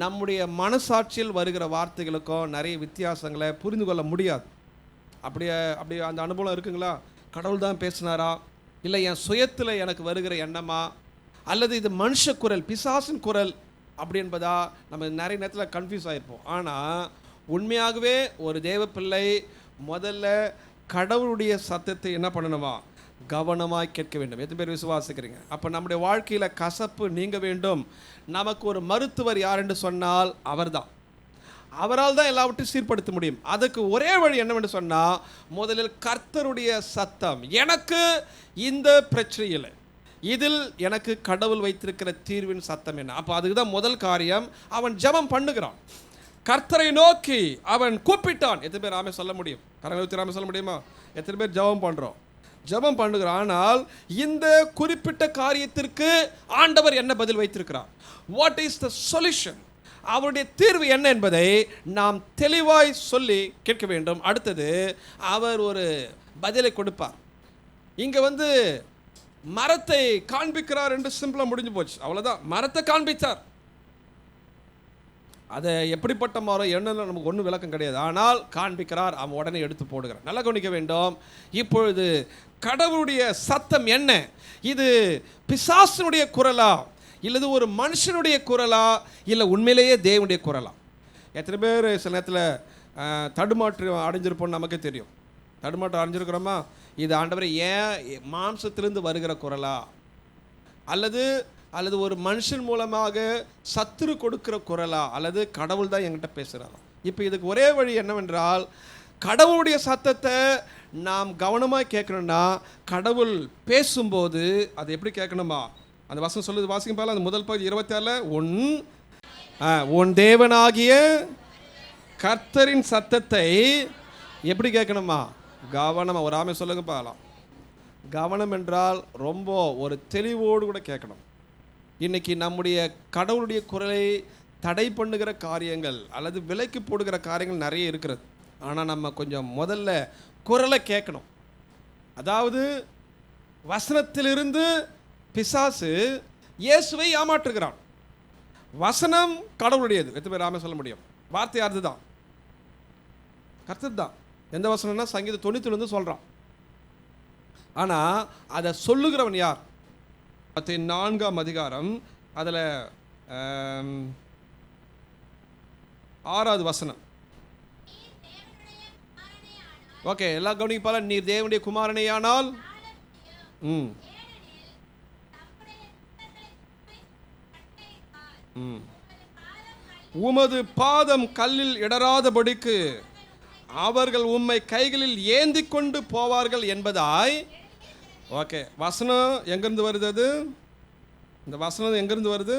நம்முடைய மனசாட்சியில் வருகிற வார்த்தைகளுக்கோ நிறைய வித்தியாசங்களை புரிந்து கொள்ள முடியாது. அப்படியே அந்த அனுபவம் இருக்குங்களா? கடவுள் தான் பேசினாரா, இல்லை என் சுயத்தில் எனக்கு வருகிற எண்ணமா, அல்லது இது மனுஷ குரல், பிசாசின் குரல் அப்படி என்பதா நம்ம நிறைய நேரத்தில் கன்ஃபியூஸ் ஆகிருப்போம். ஆனால் உண்மையாகவே ஒரு தேவ பிள்ளை முதல்ல கடவுளுடைய சத்தத்தை என்ன பண்ணணுமா? கவனமாக கேட்க வேண்டும். எத்தனை பேர் விசுவாசிக்கிறீங்க? அப்போ நம்முடைய வாழ்க்கையில் கசப்பு நீங்க வேண்டும். நமக்கு ஒரு மருத்துவர் யார் என்று சொன்னால் அவர்தான். அவரால் தான் எல்லாவற்றையும் சீர்படுத்த முடியும். அதுக்கு ஒரே வழி என்னவென்று சொன்னால், முதலில் கர்த்தருடைய சத்தம். எனக்கு இந்த பிரச்சனை இல்லை, இதில் எனக்கு கடவுள் வைத்திருக்கிற தீர்வின் சத்தம் என்ன? அப்போ அதுக்கு தான் முதல் காரியம். அவன் ஜெபம் பண்ணுகிறான், கர்த்தரை நோக்கி அவன் கூப்பிட்டான். எத்தனை பேர் ஆமே சொல்ல முடியும்? கரங்களை ஆமே சொல்ல முடியுமா? எத்தனை பேர் ஜெபம் பண்ணுறோம்? ஜெபம் பண்ணுகிறான். ஆனால் இந்த குறிப்பிட்ட காரியத்திற்கு ஆண்டவர் என்ன பதில் வைத்திருக்கிறார்? What is the solution? அவருடைய தீர்வு என்ன என்பதை நாம் தெளிவாய் சொல்லி கேட்க வேண்டும். அடுத்தது, அவர் ஒரு பதிலை கொடுப்பார். இங்கே மரத்தை காண்பிக்கிறார் என்று சிம்பிளாக முடிஞ்சு போச்சு, அவ்வளோதான். மரத்தை காண்பித்தார். அதை எப்படிப்பட்ட மரம் என்னன்னு நமக்கு ஒன்றும் விளக்கம் கிடையாது. ஆனால் காண்பிக்கிறார், அவன் உடனே எடுத்து போடுகிறார். நல்லா கவனிக்க வேண்டும். இப்பொழுது கடவுளுடைய சத்தம் என்ன? இது பிசாசனுடைய குரலா, இல்லது ஒரு மனுஷனுடைய குரலா, இல்லை உண்மையிலேயே தேவனுடைய குரலா? எத்தனை பேர் சில நேரத்தில் தடுமாற்று அடைஞ்சிருப்போம்னு நமக்கே தெரியும். தடுமாற்றம் அடைஞ்சிருக்கிறோமா? இது ஆண்டவரை ஏன் மாம்சத்திலிருந்து வருகிற குரலா, அல்லது அல்லது ஒரு மனுஷன் மூலமாக சத்துரு கொடுக்கிற குரலா, அல்லது கடவுள் தான் என்கிட்ட பேசுகிறாரா? இப்போ இதுக்கு ஒரே வழி என்னவென்றால், கடவுளுடைய சத்தத்தை நாம் கவனமாக கேட்கணும்னா, கடவுள் பேசும்போது அது எப்படி கேட்கணுமா? அந்த வசனம் சொல்லுது, வாசிங்க பாருங்க. அந்த முதல் பகுதி 26, உன் தேவனாகிய கர்த்தரின் சத்தத்தை எப்படி கேட்கணுமா? கவனமாக. ஒரு ஆமை சொல்லுங்க பாக்கலாம். கவனம் என்றால் ரொம்ப ஒரு தெளிவோடு கூட கேட்கணும். இன்றைக்கி நம்முடைய கடவுளுடைய குரலை தடை பண்ணுகிற காரியங்கள் அல்லது விலைக்கு போடுகிற காரியங்கள் நிறைய இருக்கிறது. ஆனால் நம்ம கொஞ்சம் முதல்ல குரலை கேட்கணும். அதாவது வசனத்திலிருந்து பிசாசு இயேசுவை ஏமாற்றுகிறான். வசனம் கடவுளுடையது. எத்தனை பேர் ஆமே சொல்ல முடியும்? வார்த்தை யாருது தான்? கர்த்தர் தான். எந்த வசனம்னா சங்கீதம் 90 சொல்கிறான். ஆனால் அதை சொல்லுகிறவன் யார்? 4ஆம் அதிகாரம் அதில் 6வது வசனம். ஓகே, எல்லாம் கவனிப்பால. நீர் தேவனுடைய குமாரனேயானால் உமது பாதம் கல்லில் இடராதபடிக்கு அவர்கள் உம்மை கைகளில் ஏந்தி கொண்டு போவார்கள் என்பதாய். ஓகே, வசனம் எங்கேருந்து வருது? அது இந்த வசனம் எங்கேருந்து வருது?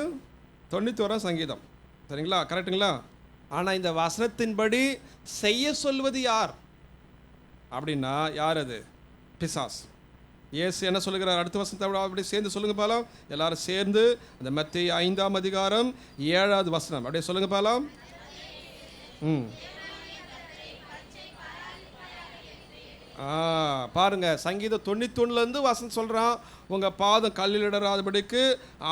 91ஆம் சங்கீதம். சரிங்களா? கரெக்டுங்களா? ஆனால் இந்த வசனத்தின்படி செய்ய சொல்வது யார் அப்படின்னா, யார் அது? பிசாஸ். இயேசு என்ன சொல்லுகிறார்? அடுத்த வசனத்தை அப்படியே சேர்ந்து சொல்லுங்க பாலாம். எல்லாரும் சேர்ந்து அந்த மத்தேயு 5ஆம் அதிகாரம் 7வது வசனம் அப்படியே சொல்லுங்க பாலாம். பாருங்க, சங்கீதம் 91 வசனம் சொல்கிறான், உங்கள் பாதம் கல்லில் இடராதபடிக்கு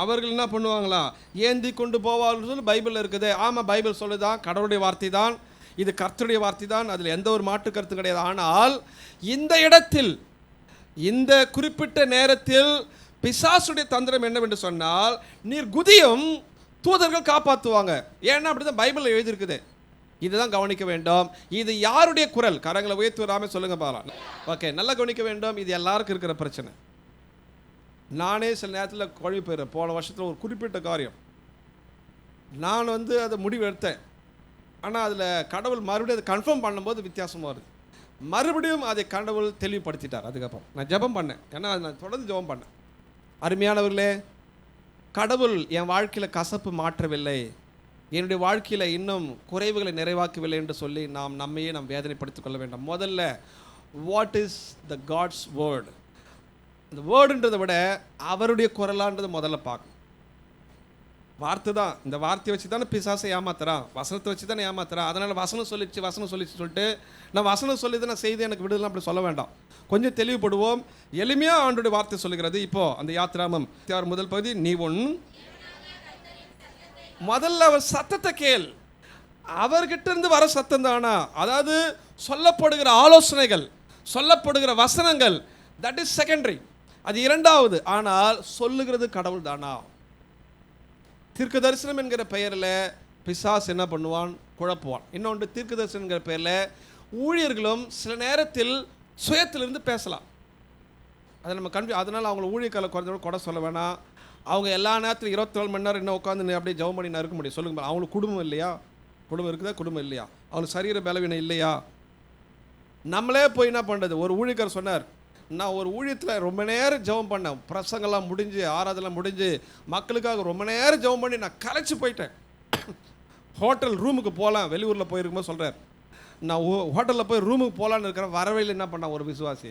அவர்கள் என்ன பண்ணுவாங்களா? ஏந்தி கொண்டு போவார்கள் சொல்லி பைபிளில் இருக்குது. ஆமாம், பைபிள் சொல்லுதான், கடவுளுடைய வார்த்தை தான், இது கர்த்தருடைய வார்த்தை தான், அதில் எந்த ஒரு மாற்று கருத்து கிடையாது. ஆனால் இந்த இடத்தில், இந்த குறிப்பிட்ட நேரத்தில் பிசாசுடைய தந்திரம் என்னவென்று சொன்னால், நீர் குதியும் தூதர்கள் காப்பாற்றுவாங்க. ஏன்னா அப்படி தான் பைபிளில் எழுதியிருக்குது. இதுதான் கவனிக்க வேண்டும். இது யாருடைய குரல்? கரங்களை உயர்த்தி வராமல் சொல்லுங்க பாலாம். ஓகே, நல்லா கவனிக்க வேண்டும். இது எல்லாருக்கும் இருக்கிற பிரச்சனை. நானே சில நேரத்தில் குழம்பு போயிடுறேன். போன வருஷத்தில் ஒரு குறிப்பிட்ட காரியம் நான் அதை முடிவு எடுத்தேன். ஆனால் அதில் கடவுள் மறுபடியும் அதை கன்ஃபார்ம் பண்ணும்போது வித்தியாசமாக வருது. மறுபடியும் அதை கடவுள் தெளிவுபடுத்திட்டார். அதுக்கப்புறம் நான் ஜெபம் பண்ணேன். ஏன்னா நான் தொடர்ந்து ஜெபம் பண்ணேன். அருமையானவர்களே, கடவுள் என் வாழ்க்கையில் கசப்பு மாற்றவில்லை, என்னுடைய வாழ்க்கையில் இன்னும் குறைவுகளை நிறைவாக்கவில்லை என்று சொல்லி நம்மையே நாம் வேதனைப்படுத்திக் கொள்ள வேண்டாம். முதல்ல what is the God's word? இந்த வேர்டுன்றதை விட அவருடைய குரலான்றது முதல்ல பார்க்கணும். வார்த்தை தான். இந்த வார்த்தையை வச்சு தானே பிசாசை ஏமாத்துறான், வசனத்தை வச்சு தானே ஏமாத்துறான். அதனால் வசனம் சொல்லிச்சு சொல்லிட்டு நான் வசனம் சொல்லி தான் நான் செய்து எனக்கு விடுதலாம் அப்படி சொல்ல வேண்டாம். கொஞ்சம் தெளிவுபடுவோம். எளிமையாக ஆண்டோடைய வார்த்தை சொல்லுகிறது. இப்போது அந்த யாத்திராமம் 6 முதல் பகுதி, நீ முதல்ல அவர் சத்தத்தை கேள். அவர்கிட்ட இருந்து வர சத்தம் தானா? அதாவது சொல்லப்படுகிற ஆலோசனைகள், சொல்லப்படுகிற வசனங்கள், தட் இஸ் செகண்டரி, அது இரண்டாவது. ஆனால் சொல்லுகிறது கடவுள் தானா? தீர்க்க தரிசனம் என்கிற பெயரில் பிசாஸ் என்ன பண்ணுவான்? குழப்புவான். இன்னொன்று, தீர்க்க தரிசனம் என்கிற பெயரில் ஊழியர்களும் சில நேரத்தில் சுயத்திலிருந்து பேசலாம். அதை நம்ம அதனால் அவங்கள ஊழியக்கால குறைஞ்சோட கூட சொல்ல வேணாம். அவங்க எல்லா நேரத்திலும் 24 மணி நேரம் என்ன உட்காந்து அப்படியே ஜெபம் பண்ணி இருக்க முடியும்? சொல்லுங்க. அவங்களுக்கு குடும்பம் இல்லையா? குடும்பம் இருக்குதா, குடும்பம் இல்லையா, அவனுக்கு சரீர பலவீனம் இல்லையா? நம்மளே போய் என்ன பண்ணுறது? ஒரு ஊழியக்காரர் சொன்னார், நான் ஒரு ஊழியத்தில் ரொம்ப நேரம் ஜெபம் பண்ணேன், பிரசங்கெல்லாம் முடிஞ்சு ஆராதனைலாம் முடிஞ்சு மக்களுக்காக ரொம்ப நேரம் ஜெபம் பண்ணி நான் கலைச்சி போயிட்டேன். ஹோட்டல் ரூமுக்கு போகலாம், வெளியூரில் போயிருக்கும்போது சொல்கிறார், நான் ஹோட்டலில் போய் ரூமுக்கு போகலான்னு இருக்கிறேன், வரவையில் என்ன பண்ணான் ஒரு விசுவாசி,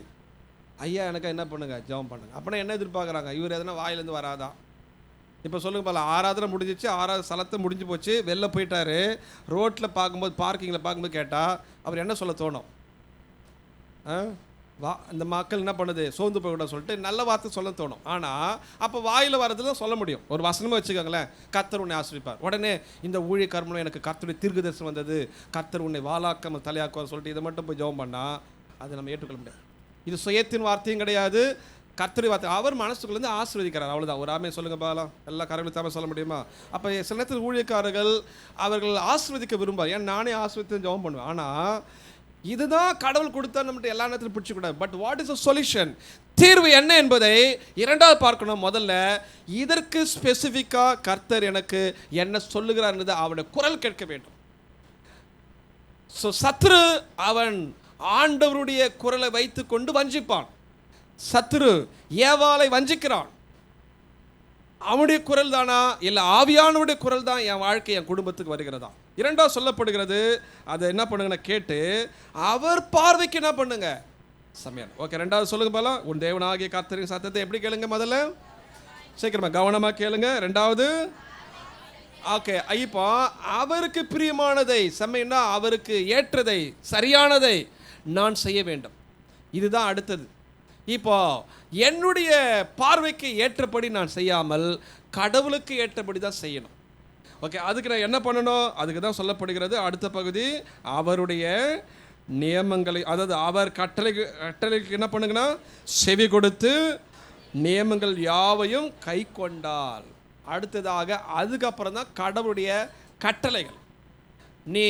ஐயா எனக்கு என்ன பண்ணுங்க, ஜெபம் பண்ணுங்க. அப்படின்னா என்ன எதிர்பார்க்குறாங்க? இவர் எதனா வாயிலேருந்து வராதா? இப்போ சொல்லுங்க பால, ஆராதனை முடிஞ்சிச்சு, ஆராதனை ஸ்தலத்தை முடிஞ்சு போச்சு, வெளில போயிட்டாரு, ரோட்டில் பார்க்கும்போது பார்க்கிங்கில் பார்க்கும்போது கேட்டால் அவர் என்ன சொல்ல தோணும்? இந்த மக்கள் என்ன பண்ணுது, சோர்ந்து போய்விட சொல்லிட்டு நல்ல வார்த்தை சொல்ல தோணும். ஆனால் அப்போ வாயில் வரதுல சொல்ல முடியும். ஒரு வசனமே வச்சுக்கோங்களேன், கர்த்தர் உன்னை ஆசீர்வதிப்பார். உடனே இந்த ஊழிய கர்மம் எனக்கு கர்த்தருடைய தீர்க்கதரிசனம் வந்தது, கர்த்தர் உன்னை வாலாக்காமல் தலையாக்குவார் சொல்லிட்டு இதை மட்டும் போய் ஜெபம் பண்ணால் அதை நம்ம ஏற்றுக்கொள்ள முடியாது. இது சுயத்தின் வார்த்தையும் கிடையாது, கர்த்தருடைய வார்த்தை. அவர் மனசுக்குள்ளேருந்து ஆசீர்வதிக்கிறார், அவ்வளோதான். ஒரு ஆமே சொல்லுங்க பாலாம், எல்லா காரங்களும் தாமே சொல்ல முடியுமா? அப்போ சில நேரத்தில் ஊழியக்காரர்கள் அவர்கள் ஆசீர்வதிக்க விரும்பார். ஏன் நானே ஆசீர்வதித்து ஜெபம் பண்ணுவேன். ஆனால் இதுதான் கடவுள் கொடுத்தா நம்மகிட்ட எல்லா நேரத்திலும் பிடிச்சிக்கூடாது. But what is a solution? தீர்வு என்ன என்பதை இரண்டாவது பார்க்கணும். முதல்ல இதற்கு ஸ்பெசிஃபிக்காக கர்த்தர் எனக்கு என்ன சொல்லுகிறார் என்பதை அவருடைய குரல் கேட்க வேண்டும். ஸோ சத்ரு அவன் ஆண்டவருடைய குரலை வைத்து கொண்டு வஞ்சிப்பான். சத்ரு ஏவாளை வஞ்சிக்கிறான். அவனுடைய குரல் தானா இல்லை ஆவியானவருடைய குரல் தான் என் வாழ்க்கை என் குடும்பத்துக்கு வருகிறதா? இரண்டாவது சொல்லப்படுகிறது, அதை என்ன பண்ணுங்கன்னா கேட்டு அவர் பார்வைக்கு என்ன பண்ணுங்க, சமையல். ஓகே, ரெண்டாவது சொல்லுங்க போலாம், உன் தேவனாகிய கர்த்தரின் சத்தத்தை எப்படி கேளுங்க? முதல்ல சீக்கிரமா கவனமாக கேளுங்க. ரெண்டாவது ஓகே, இப்போ அவருக்கு பிரியமானதை சமையல்னா அவருக்கு ஏற்றதை சரியானதை நான் செய்ய வேண்டும். இதுதான் அடுத்தது. இப்போ என்னுடைய பார்வைக்கு ஏற்றபடி நான் செய்யாமல் கடவுளுக்கு ஏற்றபடி தான் செய்யணும். ஓகே, அதுக்கு நான் என்ன பண்ணணும்? அதுக்கு தான் சொல்லப்படுகிறது அடுத்த பகுதி, அவருடைய நியமங்களை, அதாவது அவர் கட்டளைக்கு என்ன பண்ணுங்கன்னா செவி கொடுத்து நியமங்கள் யாவையும் கை கொண்டால். அடுத்ததாக அதுக்கப்புறம் தான் கடவுளுடைய கட்டளைகள். நீ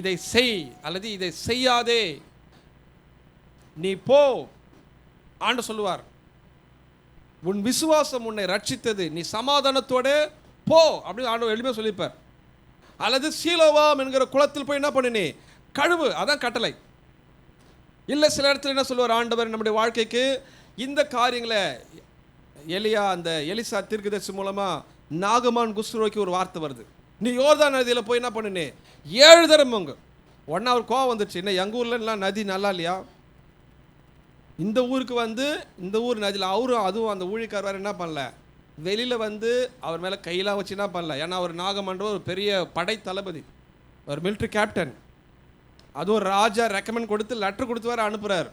இதை செய் அல்லது இதை செய்யாதே, நீ போ. ஆண்டு சொல்லுவார், உன் விசுவாசம் உன்னை ரட்சித்தது, நீ சமாதானத்தோட போ அப்படின்னு ஆண்டவர் எளிமையாக சொல்லியிருப்பார். அல்லது சீலோவாம் என்கிற குளத்தில் போய் என்ன பண்ணினே கழுவு, அதான் கட்டளை. இல்லை சில இடத்துல என்ன சொல்லுவார் ஆண்டவர் நம்முடைய வாழ்க்கைக்கு இந்த காரியங்களை, அந்த எலிசா தீர்க்கதரிசி மூலமாக நாகமான் குஸ்ரோய்க்கு ஒரு வார்த்தை வருது, நீ யோர்தான் நதியில் போய் என்ன பண்ணினே 7 தரம் அங்கே. உடனே அவர் கோவம் வந்துடுச்சு, என்ன எங்கள் ஊர்லாம் நதி நல்லா இல்லையா, இந்த ஊருக்கு வந்து இந்த ஊர் நதியில் அவரும் அதுவும் அந்த ஊழியக்காரர் என்ன பண்ணல, வெளியில் வந்து அவர் மேலே கையெல்லாம் வச்சு என்ன பண்ணல. ஏன்னா அவர் நாகமன்ற ஒரு பெரிய படை தளபதி, ஒரு மிலிட்ரி கேப்டன், அதுவும் ராஜா ரெக்கமெண்ட் கொடுத்து லெட்டர் கொடுத்து வேறு அனுப்புகிறார்.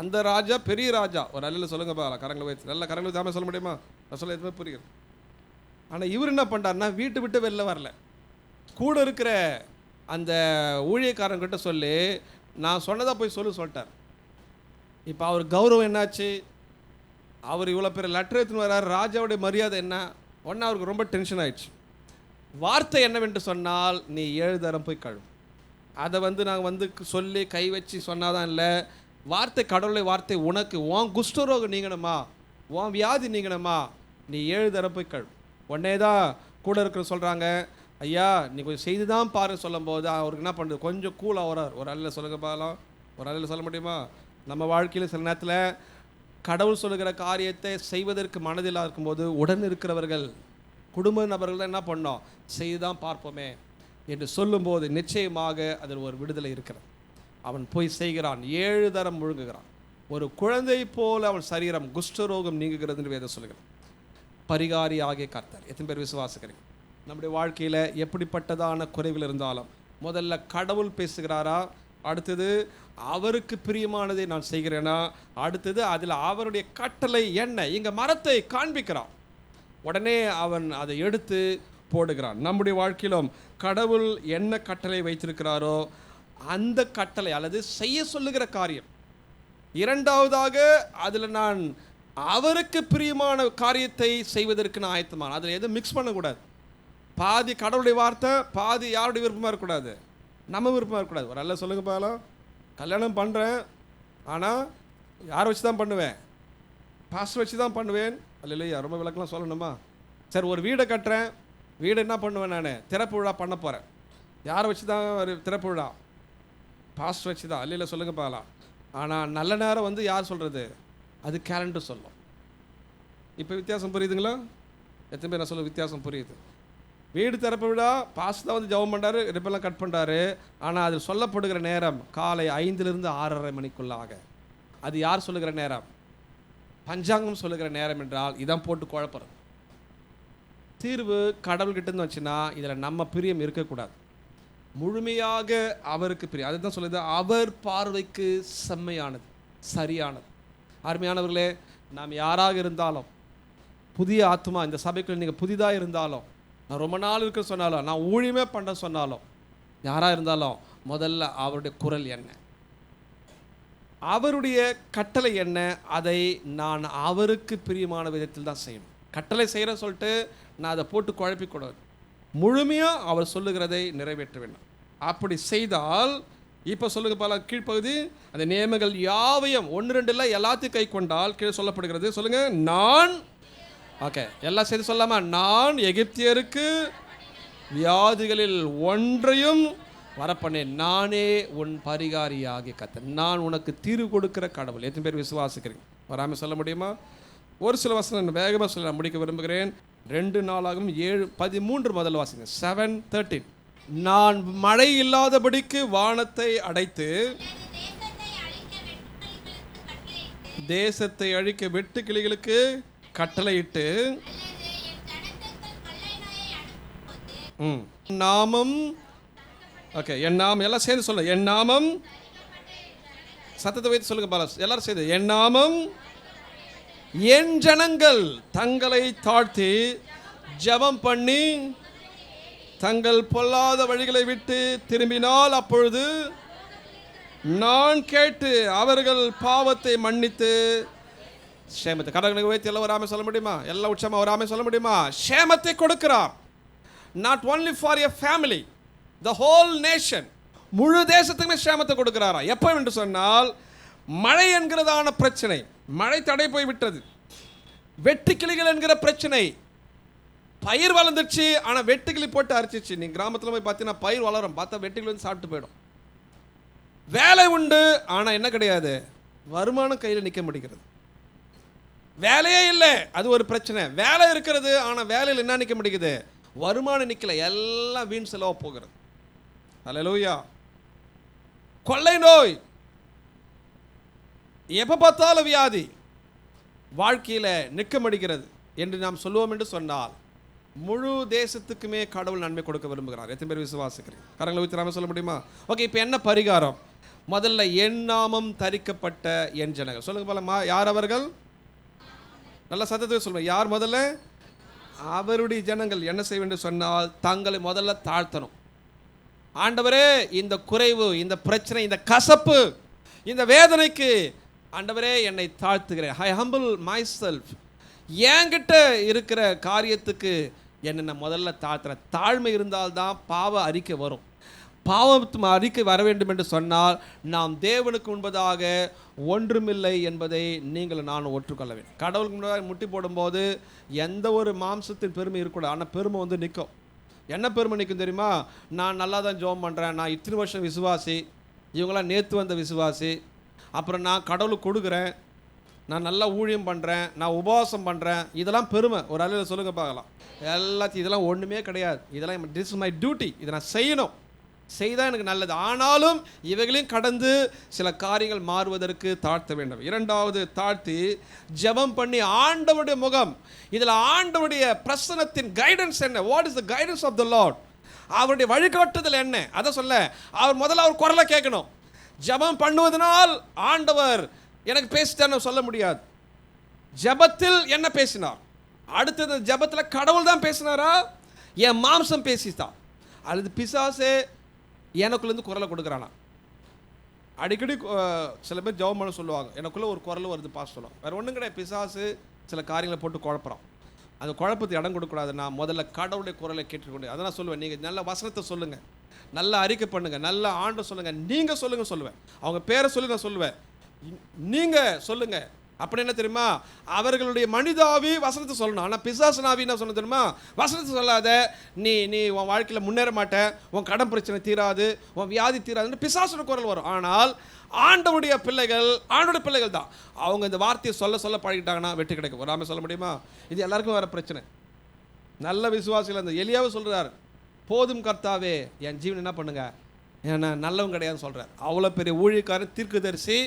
அந்த ராஜா பெரிய ராஜா, ஒரு அல்ல சொல்லுங்கப்பா, கரங்களை வச்சு நல்ல கரங்களை தாமே சொல்ல முடியுமா? நான் சொல்ல எதுவுமே புரியுது. ஆனால் இவர் என்ன பண்ணுறாருன்னா வீட்டு விட்டு வெளில வரல, கூட இருக்கிற அந்த ஊழியக்காரங்கிட்ட சொல்லி நான் சொன்னதாக போய் சொல்லிட்டார். இப்போ அவர் கௌரவம் என்னாச்சு, அவர் இவ்வளோ பெரிய லெட்டர் எடுத்துன்னு வர்றார், ராஜாவுடைய மரியாதை என்ன? உடனே அவருக்கு ரொம்ப டென்ஷன் ஆயிடுச்சு. வார்த்தை என்னவென்று சொன்னால், நீ 7 தரம் போய் கழுவு. அதை வந்து நாங்கள் வந்து சொல்லி கை வச்சு சொன்னாதான் இல்லை, வார்த்தை கடவுளுடைய வார்த்தை. உனக்கு உன் குஷ்டரோகம் நீங்கணுமா, உன் வியாதி நீங்கணுமா, நீ 7 தரம் போய் கழுவு. உடனே தான் கூட இருக்கிற சொல்கிறாங்க, ஐயா நீ கொஞ்சம் செய்து தான் பாரு சொல்லும் போது அவருக்கு என்ன பண்ணுறது, கொஞ்சம் கூலாக வரார். ஒரு அல்ல சொல்லுங்க பாலாம், ஒரு அல்ல சொல்ல முடியுமா? நம்ம வாழ்க்கையில் சில நேரத்தில் கடவுள் சொல்லுகிற காரியத்தை செய்வதற்கு மனதில் இருக்கும்போது உடன் இருக்கிறவர்கள் குடும்ப நபர்கள் தான் என்ன பண்ணோம், செய்து தான் பார்ப்போமே என்று சொல்லும்போது நிச்சயமாக அதில் ஒரு விடுதலை இருக்கிறது. அவன் போய் செய்கிறான், 7 தரம் முழுங்குகிறான். ஒரு குழந்தை போல அவன் சரீரம் குஷ்டரோகம் நீங்குகிறது என்று வேதம் சொல்லுகிறான். பரிகாரி ஆகிய கர்த்தர். எத்தனை பேர் விசுவாசிக்கிறீங்க? நம்முடைய வாழ்க்கையில் எப்படிப்பட்டதான குறைவில் இருந்தாலும் முதல்ல கடவுள் பேசுகிறாரா, அடுத்தது அவருக்கு பிரியமானதை நான் செய்கிறேனா, அடுத்தது அதில் அவருடைய கட்டளை என்ன, இங்கே மரத்தை காண்பிக்கிறான், உடனே அவன் அதை எடுத்து போடுகிறான். நம்முடைய வாழ்க்கையிலும் கடவுள் என்ன கட்டளை வைத்திருக்கிறாரோ அந்த கட்டளை அல்லது செய்ய சொல்லுகிற காரியம். இரண்டாவதாக அதில் நான் அவருக்கு பிரியமான காரியத்தை செய்வதற்கு நான் ஆயத்தமான, அதில் எதுவும் மிக்ஸ் பண்ணக்கூடாது. பாதி கடவுளுடைய வார்த்தை, பாதி யாருடைய விருப்பமாக இருக்கக்கூடாது, நம்ம விருப்பமாக இருக்கக்கூடாது. ஒரு அல்ல சொல்லுங்க பாலாம், கல்யாணம் பண்ணுறேன் ஆனால் யாரை வச்சு தான் பண்ணுவேன், பாஸ்டர் வச்சு தான் பண்ணுவேன். அல்ல இல்லையா, ரொம்ப விளக்கெலாம் சொல்லணுமா? சரி, ஒரு வீடை கட்டுறேன், வீடு என்ன பண்ணுவேன், நான் திறப்பு விழா பண்ண போகிறேன். யாரை வச்சு தான் ஒரு திறப்பு விழா? பாஸ்டர் வச்சு தான். அல்ல சொல்லுங்க பார்க்கலாம். ஆனால் நல்ல நேரம் வந்து யார் சொல்கிறது? அது கேலண்டர் சொல்லும். இப்போ வித்தியாசம் புரியுதுங்களா? எத்தனை பேர் நான் சொல்ல வித்தியாசம் புரியுது? வீடு திறப்பு விழா பாஸ்டர் தான் வந்து ஜெபம் பண்ணுறாரு, ரிப்பெல்லாம் கட் பண்ணுறாரு. ஆனால் அதில் சொல்லப்படுகிற நேரம் காலை 5லிருந்து 6:30 மணிக்குள்ளாக. அது யார் சொல்லுகிற நேரம்? பஞ்சாங்கம் சொல்லுகிற நேரம் என்றால் இதான் போட்டு குழப்பறது. தீர்வு கடவுள்கிட்டேருந்து வச்சுன்னா இதில் நம்ம பிரியம் இருக்கக்கூடாது. முழுமையாக அவருக்கு பிரியம். அதுதான் சொல்லுது, அவர் பார்வைக்கு செம்மையானது, சரியானது. அருமையானவர்களே, நாம் யாராக இருந்தாலும், புதிய ஆத்மா இந்த சபைக்குள்ள நீங்கள் புதிதாக இருந்தாலும், நான் ரொம்ப நாள் இருக்க சொன்னாலும், நான் ஊழியமே பண்ண சொன்னாலும், யாராக இருந்தாலும் முதல்ல அவருடைய குரல் என்ன, அவருடைய கட்டளை என்ன, அதை நான் அவருக்கு பிரியமான விதத்தில் தான் செய்யணும். கட்டளை செய்கிற சொல்லிட்டு நான் அதை போட்டு குழப்பிக்கூடாது. முழுமையாக அவர் சொல்லுகிறதை நிறைவேற்ற வேண்டும். அப்படி செய்தால் இப்போ சொல்லுங்க பல கீழ்ப்பகுதி, அந்த நியமங்கள் யாவையும் 1-2 இல்லை எல்லாத்தையும் கை கொண்டால் கீழே சொல்லப்படுகிறது. சொல்லுங்க, நான் ஓகே எல்லாம் செய்து சொல்லாமா, நான் எகிப்தியருக்கு வியாதிகளில் ஒன்றையும் வரப்பண்ணேன், நானே உன் பரிகாரியாகிய கர்த்தர், நான் உனக்கு தீர்வு கொடுக்கிற கடவுள். எத்தனை பேர் விசுவாசிக்கிறீங்க? வராமல் சொல்ல முடியுமா? ஒரு சில வசனம் வேகமாக சொல்ல நான் முடிக்க விரும்புகிறேன். 2 நாளாகவும் 7:13 முதல் வாசிங்க. 7:13. நான் மழை இல்லாதபடிக்கு வானத்தை அடைத்து தேசத்தை அழிக்க வெட்டு கிளிகளுக்கு கட்டளையிட்டு நாமம் ஓகே என் நாமம் எல்லாம் சேர்ந்து சொல்ல, என் நாமம் சத்தத்தை வைத்து சொல்லுங்க பாலஸ் எல்லாரும் சேர்ந்து, என் நாமம் என் ஜனங்கள் தங்களை தாழ்த்தி ஜெபம் பண்ணி தங்கள் பொல்லாத வழிகளை விட்டு திரும்பினால் அப்பொழுது நான் கேட்டு அவர்கள் பாவத்தை மன்னித்து சேமத்தை கடவுளுக்கு வைத்து எல்லாம் வராமல் சொல்ல முடியுமா? எல்லாம் உச்சமாக வராமல் சொல்ல முடியுமா? சேமத்தை கொடுக்கிறார். Not only for a family, the whole nation, முழு தேசத்துக்குமே சேமத்தை கொடுக்கிறாரா? எப்போ என்று சொன்னால் மழை என்கிறதான பிரச்சனை, மழை தடை போய் விட்டது. வெட்டுக்கிளிகள் என்கிற பிரச்சனை, பயிர் வளர்ந்துச்சு ஆனால் வெட்டுக்கிளி போட்டு அரைச்சிச்சு. நீங்கள் கிராமத்தில் போய் பார்த்தீங்கன்னா பயிர் வளரும், பார்த்தா வெட்டுக்கிளி வந்து சாப்பிட்டு போயிடும். வேலை உண்டு ஆனால் என்ன கிடையாது, வருமானம் கையில் நிற்க முடிகிறது. வேலையே இல்லை, அது ஒரு பிரச்சனை. வேலை இருக்கிறது ஆனால் வேலையில் என்ன நிற்க முடியுது, வருமானம் நிற்கல, எல்லாம் வீண் செலவாக போகிறது. அல்லேலூயா. கொள்ளை நோய், எப்போ பார்த்தாலும் வியாதி, வாழ்க்கையில் நிற்க முடிகிறது என்று நாம் சொல்லுவோம் என்று சொன்னால் முழு தேசத்துக்குமே கடவுள் நன்மை கொடுக்க விரும்புகிறார். எத்தனை பேர் விசுவாசிக்கிறீங்க? கரங்களை ஊற்றி சொல்ல முடியுமா? ஓகே, இப்போ என்ன பரிகாரம்? முதல்ல என் நாமம் தரிக்கப்பட்ட என் ஜனங்கள். சொல்லுங்க போலமா, யார் அவர்கள்? நல்ல சத்தத்தை சொல்லுங்க. யார்? முதல்ல அவருடைய ஜனங்கள் என்ன செய்ய வேண்டும் சொன்னால் தங்களை முதல்ல தாழ்த்தணும். ஆண்டவரே, இந்த குறைவு, இந்த பிரச்சனை, இந்த கசப்பு, இந்த வேதனைக்கு ஆண்டவரே என்னை தாழ்த்துகிறேன். ஐ ஹம்பிள் மை செல்ஃப். என்கிட்ட இருக்கிற காரியத்துக்கு என்னை முதல்ல தாழ்த்துறேன். தாழ்மை இருந்தால்தான் பாவ அறிக்கை வரும். பாவம் அறிக்கை வர வேண்டும் என்று சொன்னால் நாம் தேவனுக்கு முன்பதாக ஒன்றுமில்லை என்பதை நீங்கள் நான் ஒற்றுக்கொள்ள வேண்டும். கடவுளுக்கு முன்பதாக முட்டி போடும்போது எந்த ஒரு மாம்சத்தின் பெருமை இருக்கக்கூடாது. ஆனால் பெருமை வந்து நிற்கும். என்ன பெருமை நிற்கும் தெரியுமா? நான் நல்லா தான் ஜெபம் பண்ணுறேன், நான் இத்தனை வருஷம் விசுவாசி, இவங்களாம் நேற்று வந்த விசுவாசி, அப்புறம் நான் கடவுளுக்கு கொடுக்குறேன், நான் நல்லா ஊழியம் பண்ணுறேன், நான் உபவாசம் பண்ணுறேன், இதெல்லாம் பெருமை. ஒரு அலையில் சொல்லுங்கள் பார்க்கலாம். எல்லாத்தையும் இதெல்லாம் ஒன்றுமே கிடையாது. இதெல்லாம் திஸ் இஸ் மை டியூட்டி, இதை நான் செய்யணும், செய்தால் எனக்கு நல்லது. ஆனாலும் இவைகளையும் கடந்து சில காரியங்கள் மாறுவதற்கு தாழ்த்த வேண்டும். இரண்டாவது, தாழ்த்தி ஜெபம் பண்ணி ஆண்டவருடைய முகம், இதில் ஆண்டவருடைய பிரசன்னத்தின் கைடன்ஸ் என்ன, what is the guidance of the Lord, அவருடைய வழிகாட்டுதல் என்ன, அதை சொல்ல அவர் முதல்ல அவர் குரலை கேட்கணும். ஜெபம் பண்ணுவதனால் ஆண்டவர் எனக்கு பேசிட்டான்னு சொல்ல முடியாது. ஜெபத்தில் என்ன பேசினார், அடுத்தது ஜெபத்தில் கடவுள் தான் பேசினாரா, என் மாம்சம் பேசித்தான், அல்லது பிசாசே எனக்குள்ளேருந்து குரலை கொடுக்குறானா? அடிக்கடி சில பேர் ஜெபம் பண்ண சொல்லுவாங்க, எனக்குள்ளே ஒரு குரல் வருது பாஸ் சொல்லுவாங்க. வேறு ஒன்றும் கிடையாது, பிசாசு சில காரியங்களை போட்டு குழப்பறான். அந்த குழப்பத்துக்கு இடம் கொடுக்கக்கூடாது. நான் முதல்ல கடவுளுடைய குரலை கேட்டுக்கொண்டு அதை நான் சொல்லுவேன். நீங்கள் நல்ல வசனத்தை சொல்லுங்கள், நல்ல அறிக்கை பண்ணுங்கள், நல்ல ஆண்டு சொல்லுங்கள், நீங்கள் சொல்லுவேன். அவங்க பேரை சொல்லி நான் சொல்லுவேன், நீங்கள் சொல்லுங்கள், அப்படி என்ன தெரியுமா, அவர்களுடைய மனிதாவி வசனத்தை சொல்லணும். ஆனால் பிசாசனாவி என்ன சொன்ன தெரியுமா, வசனத்தை சொல்லாத, நீ நீ உன் வாழ்க்கையில் முன்னேற மாட்ட, உன் கடன் பிரச்சனை தீராது, உன் வியாதி தீராதுன்னு பிசாசுடைய குரல் வரும். ஆனால் ஆண்டவருடைய பிள்ளைகள் தான் அவங்க இந்த வார்த்தையை சொல்ல பழகிட்டாங்கன்னா வெற்றி கிடைக்கும். வராமல் சொல்ல முடியுமா? இது எல்லாருக்கும் வர பிரச்சனை. நல்ல விசுவாசிகள் அந்த எலியாவை சொல்கிறார், போதும் கர்த்தாவே என் ஜீவன் என்ன பண்ணுங்க, ஏன்னா நல்லவங்க கிடையாதுன்னு சொல்கிறார். அவ்வளோ பெரிய ஊழியக்காரன் தீர்க்கதரிசி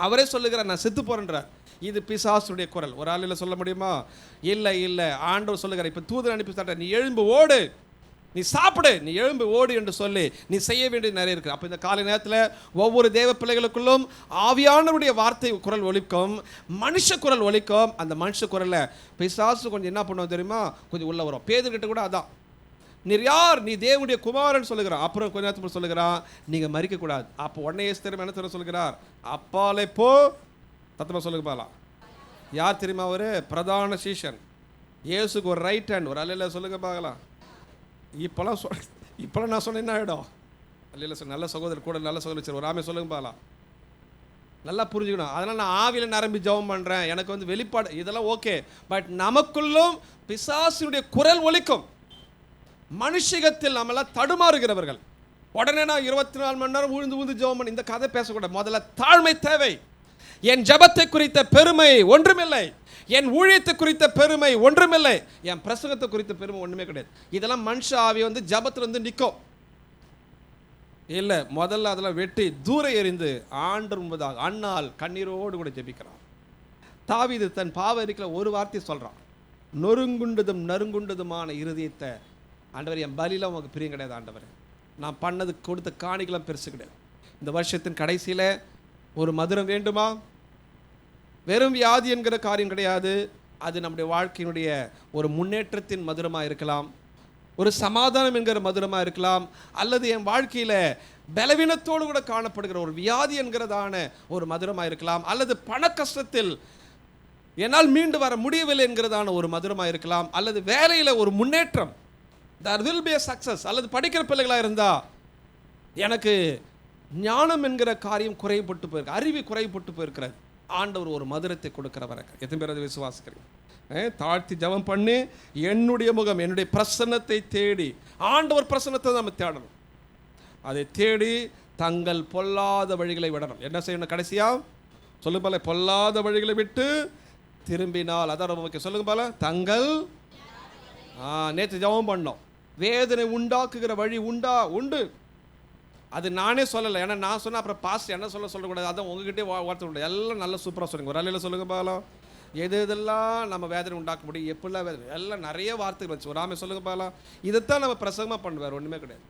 அவரே சொல்லுகிறார், நான் செத்து போகிறேன்றார். இது பிசாசுடைய குரல். ஒரு ஆளில் சொல்ல முடியுமா? இல்லை ஆண்டவர் சொல்லுகிறார், இப்போ தூதர் அனுப்பி சொல்கிறார், நீ எழும்பு ஓடு, நீ சாப்பிடு, நீ எழும்பு ஓடு என்று சொல்லி நீ செய்ய வேண்டியது நிறைய இருக்குது. அப்போ இந்த காலை நேரத்தில் ஒவ்வொரு தேவ பிள்ளைகளுக்குள்ளும் ஆவியானவருடைய வார்த்தை குரல் ஒலிக்கும், மனுஷ குரல் ஒலிக்கும். அந்த மனுஷ குரலில் பிசாசு கொஞ்சம் என்ன பண்ணுவோம் தெரியுமா, கொஞ்சம் உள்ளே வரும். பேதுகிட்ட கூட அதான், நீர் யார், நீ தேவனுடைய குமாரன் சொல்லுகிறான். அப்புறம் கொஞ்ச நேரத்துக்கு சொல்லுகிறான், நீங்கள் மறிக்கக்கூடாது. அப்போ உடனே தெரியுமா என்ன சொல்ல சொல்லுகிறார், அப்பாலே போ, தத்தமாக சொல்லுங்க பாலாம். யார் தெரியுமா, ஒரு பிரதான சீஷன், இயேசுக்கு ஒரு ரைட் ஹேண்ட். ஒரு அல்ல சொல்லுங்க பார்க்கலாம். இப்போலாம் நான் சொன்னேன் என்ன ஆகிடும், அல்ல நல்ல சகோதரர் கூட நல்ல சகோதரர் ஒரு ஆமே சொல்லுங்க பாலாம். நல்லா புரிஞ்சுக்கணும். அதனால் நான் ஆவியில் நிரம்பி ஜெபம் பண்ணுறேன், எனக்கு வந்து வெளிப்பாடு இதெல்லாம் ஓகே. பட் நமக்குள்ளும் பிசாசினுடைய குரல் ஒலிக்கும். மனுஷகத்தில் நம்மளாம் தடுமாறுகிறவர்கள். உடனே நான் 24 மணி நேரம் உழுந்து ஜெபம் பண்ணி இந்த கதை பேசக்கூடாது. முதல்ல தாழ்மை தேவை. என் ஜபத்தை குறித்த பெருமை ஒன்றுமில்லை, என் ஊழியத்தை குறித்த பெருமை ஒன்றுமில்லை, என் பிரசங்கத்தை குறித்த பெருமை ஒன்றுமே கிடையாது. இதெல்லாம் மனுஷ ஆவி வந்து ஜபத்தில் வந்து நிற்கும். இல்லை, முதல்ல அதெல்லாம் வெட்டி தூர எறிந்து ஆண்டவர் முன்பதாக அண்ணால் கண்ணீரோடு கூட ஜெபிக்கிறான். தாவீது தன் பாவ அறிக்கையில் ஒரு வார்த்தை சொல்கிறான், நறுங்குண்டதுமான இருதயத்தை ஆண்டவர், என் பலியில் உங்களுக்கு பிரியம் கிடையாது ஆண்டவர், நான் பண்ணது கொடுத்த காணிக்கெல்லாம் பெருசு கிடையாது. இந்த வருஷத்தின் கடைசியில் ஒரு மதுரம் வேண்டுமா? வெறும் வியாதி என்கிற காரியம் கிடையாது, அது நம்முடைய வாழ்க்கையினுடைய ஒரு முன்னேற்றத்தின் மதுரமாக இருக்கலாம், ஒரு சமாதானம் என்கிற மதுரமாக இருக்கலாம், அல்லது என் வாழ்க்கையில் பலவீனத்தோடு கூட காணப்படுகிற ஒரு வியாதி என்கிறதான ஒரு மதுரமாக இருக்கலாம், அல்லது பண கஷ்டத்தில் என்னால் மீண்டு வர முடியவில்லை என்கிறதான ஒரு மதுரமாக இருக்கலாம், அல்லது வேலையில் ஒரு முன்னேற்றம், there will be a success, அல்லது படிக்கிற பிள்ளைகளாக இருந்தால் எனக்கு ஞானம் என்கிற காரியம் குறைபட்டு போயிருக்கு, அறிவு குறைபட்டு போயிருக்கிறது. ஆண்டவர் ஒரு மதுரத்தை கொடுக்கிறவரை எத்தனை பேர் அதை விசுவாசிக்கிறீங்க? தாழ்த்தி ஜெபம் பண்ணி என்னுடைய முகம் என்னுடைய பிரசன்னத்தை தேடி, ஆண்டவர் பிரசன்னத்தை நம்ம தேடணும். அதை தேடி தங்கள் பொல்லாத வழிகளை விடணும். என்ன செய்யணும் கடைசியா? சொல்லுங்க போல, பொல்லாத வழிகளை விட்டு திரும்பினால், அதான் ரொம்ப முக்கியம். சொல்லுங்க போல, தங்கள் நேற்று ஜெபம் பண்ணோம், வேதனை உண்டாக்குகிற வழி உண்டு. அது நானே சொல்லலை, ஏன்னா நான் சொன்னால் அப்புறம் பாஸ்ட் என்ன சொல்லக்கூடாது, அதான் உங்ககிட்டே வார்த்தை உண்டு. எல்லாம் நல்லா சூப்பராக சொல்லுங்க. ஒரு அலையில் சொல்லுங்க பாலாம், எதெல்லாம் நம்ம வேதனை உண்டாக்க முடியும், எப்படிலாம் வேதனை, எல்லாம் நிறைய வார்த்தைகள் வச்சு ஒரு ஆமை சொல்லுங்க பாலாம். இதைத்தான் நம்ம பிரசங்கமாக பண்ணுவார், ஒன்றுமே கிடையாது.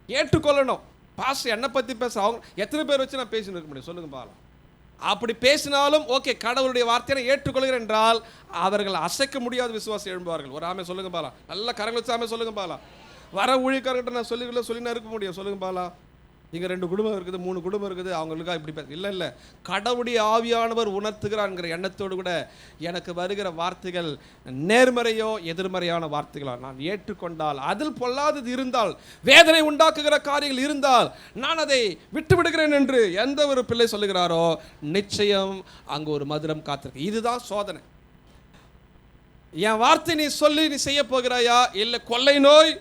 ஏற்றுக்கொள்ளணும். பாஸ்ட் என்னை பற்றி பேச அவங்க எத்தனை பேர் வச்சு நான் பேசின்னு இருக்க முடியும்? சொல்லுங்க பாலாம். அப்படி பேசினாலும் ஓகே, கடவுளுடைய வார்த்தையை ஏற்றுக்கொள்கிறேன் என்றால் அவர்கள் அசைக்க முடியாத விசுவாசம் எழும்புவார்கள். ஒரு ஆமை சொல்லுங்க பாலாம். நல்ல கரங்கள் வச்சு ஆமை சொல்லுங்க பாலாம். வர ஊழியக்காரர்கிட்ட நான் சொல்லினா இருக்க முடியும்? சொல்லுங்க பாலா. இங்கே 2 குடும்பம் இருக்குது, 3 குடும்பம் இருக்குது, அவங்களுக்காக இப்படி பேச இல்லை. கடவுளுடைய ஆவியானவர் உணர்த்துகிறான்ங்கிற எண்ணத்தோடு கூட எனக்கு வருகிற வார்த்தைகள் நேர்மறையோ எதிர்மறையான வார்த்தைகளோ நான் ஏற்றுக்கொண்டால், அதில் பொல்லாதது இருந்தால், வேதனை உண்டாக்குகிற காரியங்கள் இருந்தால் நான் அதை விட்டு விடுகிறேன் என்று எந்த ஒரு பிள்ளை சொல்லுகிறாரோ நிச்சயம் அங்கு ஒரு மதுரம் காத்திருக்கு. இதுதான் சோதனை. என் வார்த்தை நீ சொல்லி நீ செய்ய போகிறாயா, இல்லை கொள்ளை நோய்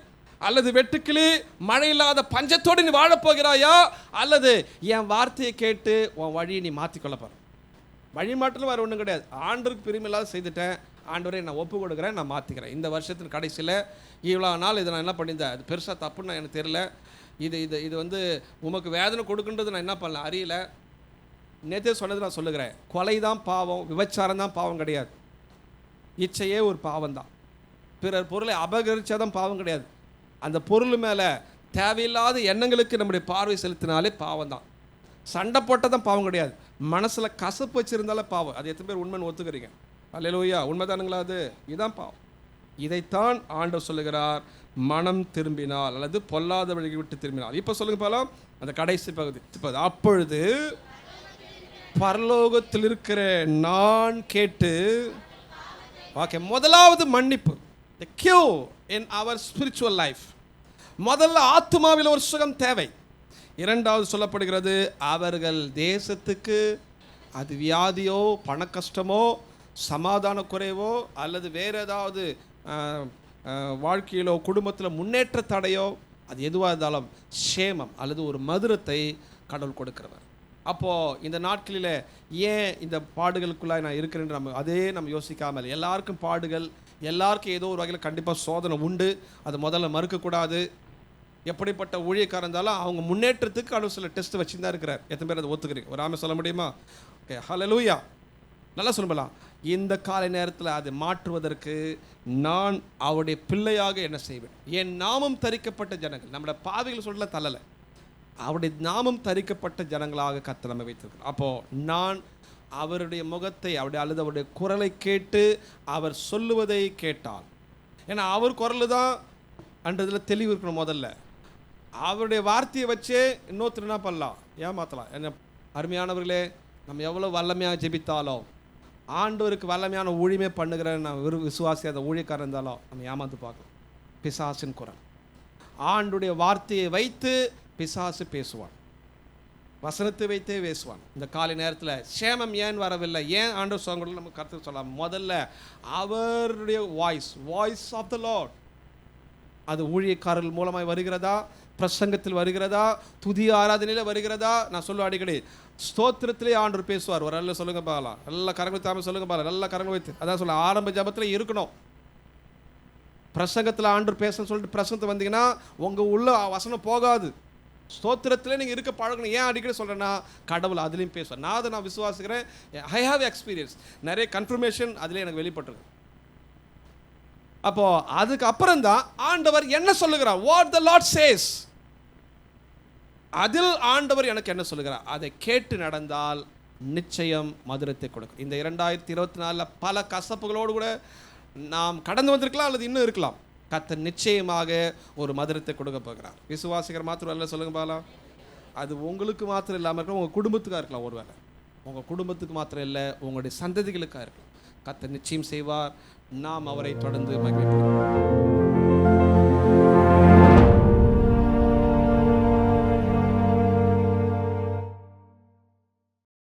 அல்லது வெட்டுக்கிளி மழை இல்லாத பஞ்சத்தோடு நீ வாழப்போகிறாயா, அல்லது என் வார்த்தையை கேட்டு உன் வழியை நீ மாற்றிக்கொள்ள போகிற? வழி மாற்றலும் வேறு ஒன்றும் கிடையாது. ஆண்டருக்கு பிரிமில்லாத செய்துட்டேன், ஆண்டவரை நான் ஒப்பு கொடுக்குறேன், நான் மாற்றிக்கிறேன். இந்த வருஷத்தின் கடைசியில் இவ்வளோ நாள் இதை நான் என்ன பண்ணியிருந்தேன், அது பெருசாக தப்புன்னு எனக்கு தெரியல, இது வந்து உமக்கு வேதனை கொடுக்குன்றது நான் என்ன பண்ணல, அறியல. நேற்றே சொன்னது நான் சொல்லுகிறேன், கொலை தான் பாவம், விபச்சாரம் தான் பாவம் கிடையாது, இச்சையே ஒரு பாவம் தான். பிறர் பொருளை அபகரிச்சாதான் பாவம் கிடையாது. அந்த பொருள் மேலே தேவையில்லாத எண்ணங்களுக்கு நம்முடைய பார்வை செலுத்தினாலே பாவம் தான். சண்டை போட்டால் தான் பாவம் கிடையாது, மனசில் கசப்பு வச்சுருந்தாலே பாவம். அது எத்தனை பேர் உண்மைன்னு ஒத்துக்கிறீங்க? அல்லேலூயா, உண்மைதானுங்களா? அது இதுதான் பாவம். இதைத்தான் ஆண்டவர் சொல்லுகிறார், மனம் திரும்பினால் அல்லது பொல்லாத வழியை விட்டு திரும்பினால். இப்போ சொல்லுங்க போலாம் அந்த கடைசி பகுதி. அப்பொழுது பரலோகத்தில் இருக்கிற நான் கேட்டு, ஓகே, முதலாவது மன்னிப்பு, the cure in our spiritual life. முதல்ல ஆத்துமாவில் ஒரு சுகம் தேவை. இரண்டாவது சொல்லப்படுகிறது, அவர்கள் தேசத்துக்கு அது வியாதியோ, பண கஷ்டமோ, சமாதான குறைவோ, அல்லது வேறு ஏதாவது வாழ்க்கையிலோ குடும்பத்தில் முன்னேற்ற தடையோ, அது எதுவாக இருந்தாலும் சேமம் அல்லது ஒரு மதுரத்தை கடவுள் கொடுக்கிறவர். அப்போது இந்த நாட்களில் ஏன் இந்த பாடுகளுக்குள்ளாக நான் இருக்கிறேன்னு நம்ம யோசிக்காமல், எல்லாருக்கும் பாடுகள், எல்லாருக்கும் ஏதோ ஒரு வகையில் கண்டிப்பாக சோதனை உண்டு, அது முதல்ல மறுக்கக்கூடாது. எப்படிப்பட்ட ஊழியக்காரர் இருந்தாலும் அவங்க முன்னேற்றத்துக்கு கடவுள் சில டெஸ்ட் வச்சு தான் இருக்கிறார். எத்தனை பேர் அதை ஒத்துக்கிறீங்க? ஒரு ஆமை சொல்ல முடியுமா? ஓகே, ஹல்லேலூயா. நல்லா சொல்லலாம். இந்த காலை நேரத்தில் அதை மாற்றுவதற்கு நான் அவருடைய பிள்ளையாக என்ன செய்வேன்? என் நாமம் தரிக்கப்பட்ட ஜனங்கள், நம்மளோட பாவிகள் சொல்ல தள்ளலை, அவருடைய நாமம் தரிக்கப்பட்ட ஜனங்களாக கர்த்தர் நம்ம வைத்திருக்கிறோம். அப்போது நான் அவருடைய முகத்தை அல்லது அவருடைய குரலை கேட்டு அவர் சொல்லுவதை கேட்டால், ஏன்னா அவர் குரல் தான் அன்றதில் தெளிவு இருக்கணும். முதல்ல அவருடைய வார்த்தையை வச்சே இன்னொருத்தர் என்ன பண்ணலாம்? ஏமாற்றலாம். என்ன அருமையானவர்களே, நம்ம எவ்வளோ வல்லமையாக ஜெபித்தாலும், ஆண்டவருக்கு வல்லமையான ஊழியமே பண்ணுகிற நம்ம விசுவாசி அந்த ஊழியக்காரர் இருந்தாலும் நம்ம ஏமாந்து பார்க்கலாம். பிசாசின் குரல், ஆண்டுடைய வார்த்தையை வைத்து பிசாசு பேசுவான், வசனத்தை வைத்தே பேசுவான். இந்த காலை நேரத்தில் சேமம் ஏன் வரவில்லை, ஏன் ஆண்டவர் சொல்ல நம்ம கருத்து சொல்லலாம். முதல்ல அவருடைய வாய்ஸ் ஆஃப் த லார்ட், அது ஊழியக்காரர்கள் மூலமாய் வருகிறதா, பிரசங்கத்தில் வருகிறதா, துதி ஆராதனையில் வருகிறதா? நான் சொல்லுவேன் அடிக்கடி, ஸ்தோத்திரத்திலே ஆண்டவர் பேசுவார். ஒரு நல்ல சொல்லுங்க பார்க்கலாம், நல்ல கரங்கள் தாம சொல்லுங்க பார்க்கலாம், நல்ல கரங்கள் வைத்து. அதான் சொல்ல ஆரம்ப ஜபத்தில் இருக்கணும். பிரசங்கத்தில் ஆண்டவர் பேசணும்னு சொல்லிட்டு பிரசங்கத்தை வந்தீங்கன்னா உங்கள் உள்ள வசனம் போகாது. ஸ்தோத்திரத்திலே நீங்கள் இருக்க பழகணும். ஏன் அடிக்கடி சொல்கிறேன்னா, கடவுள் அதுலேயும் பேசுவார். நான் அதை விசுவாசிக்கிறேன். ஐ ஹாவ் எக்ஸ்பீரியன்ஸ், நிறைய கன்ஃபர்மேஷன் அதிலே எனக்கு வெளிப்பட்டிருக்கு. அப்போது அதுக்கு அப்புறம் தான் ஆண்டவர் என்ன சொல்லுகிறார், வாட் த லார்ட் சேஸ், அதில் ஆண்டவர் எனக்கு என்ன சொல்லுகிறார், அதை கேட்டு நடந்தால் நிச்சயம் மதுரத்தை கொடுக்கும். இந்த 2024 பல கசப்புகளோடு கூட நாம் கடந்து வந்திருக்கலாம், அல்லது இன்னும் இருக்கலாம். கர்த்தர் நிச்சயமாக ஒரு மதுரத்தை கொடுக்க போகிறார். விசுவாசிக்கிற மாத்திரம் இல்லை, சொல்லுங்க பாலாம். அது உங்களுக்கு மாத்திரம் இல்லாமல் இருக்கலாம், உங்கள் குடும்பத்துக்காக இருக்கலாம். ஒருவேளை உங்கள் குடும்பத்துக்கு மாத்திரம் இல்லை, உங்களுடைய சந்ததிகளுக்காக இருக்கலாம். கர்த்தர் நிச்சயம் செய்வார். நாம் அவரை தொடர்ந்து மகிமைப்படுத்துவோம்.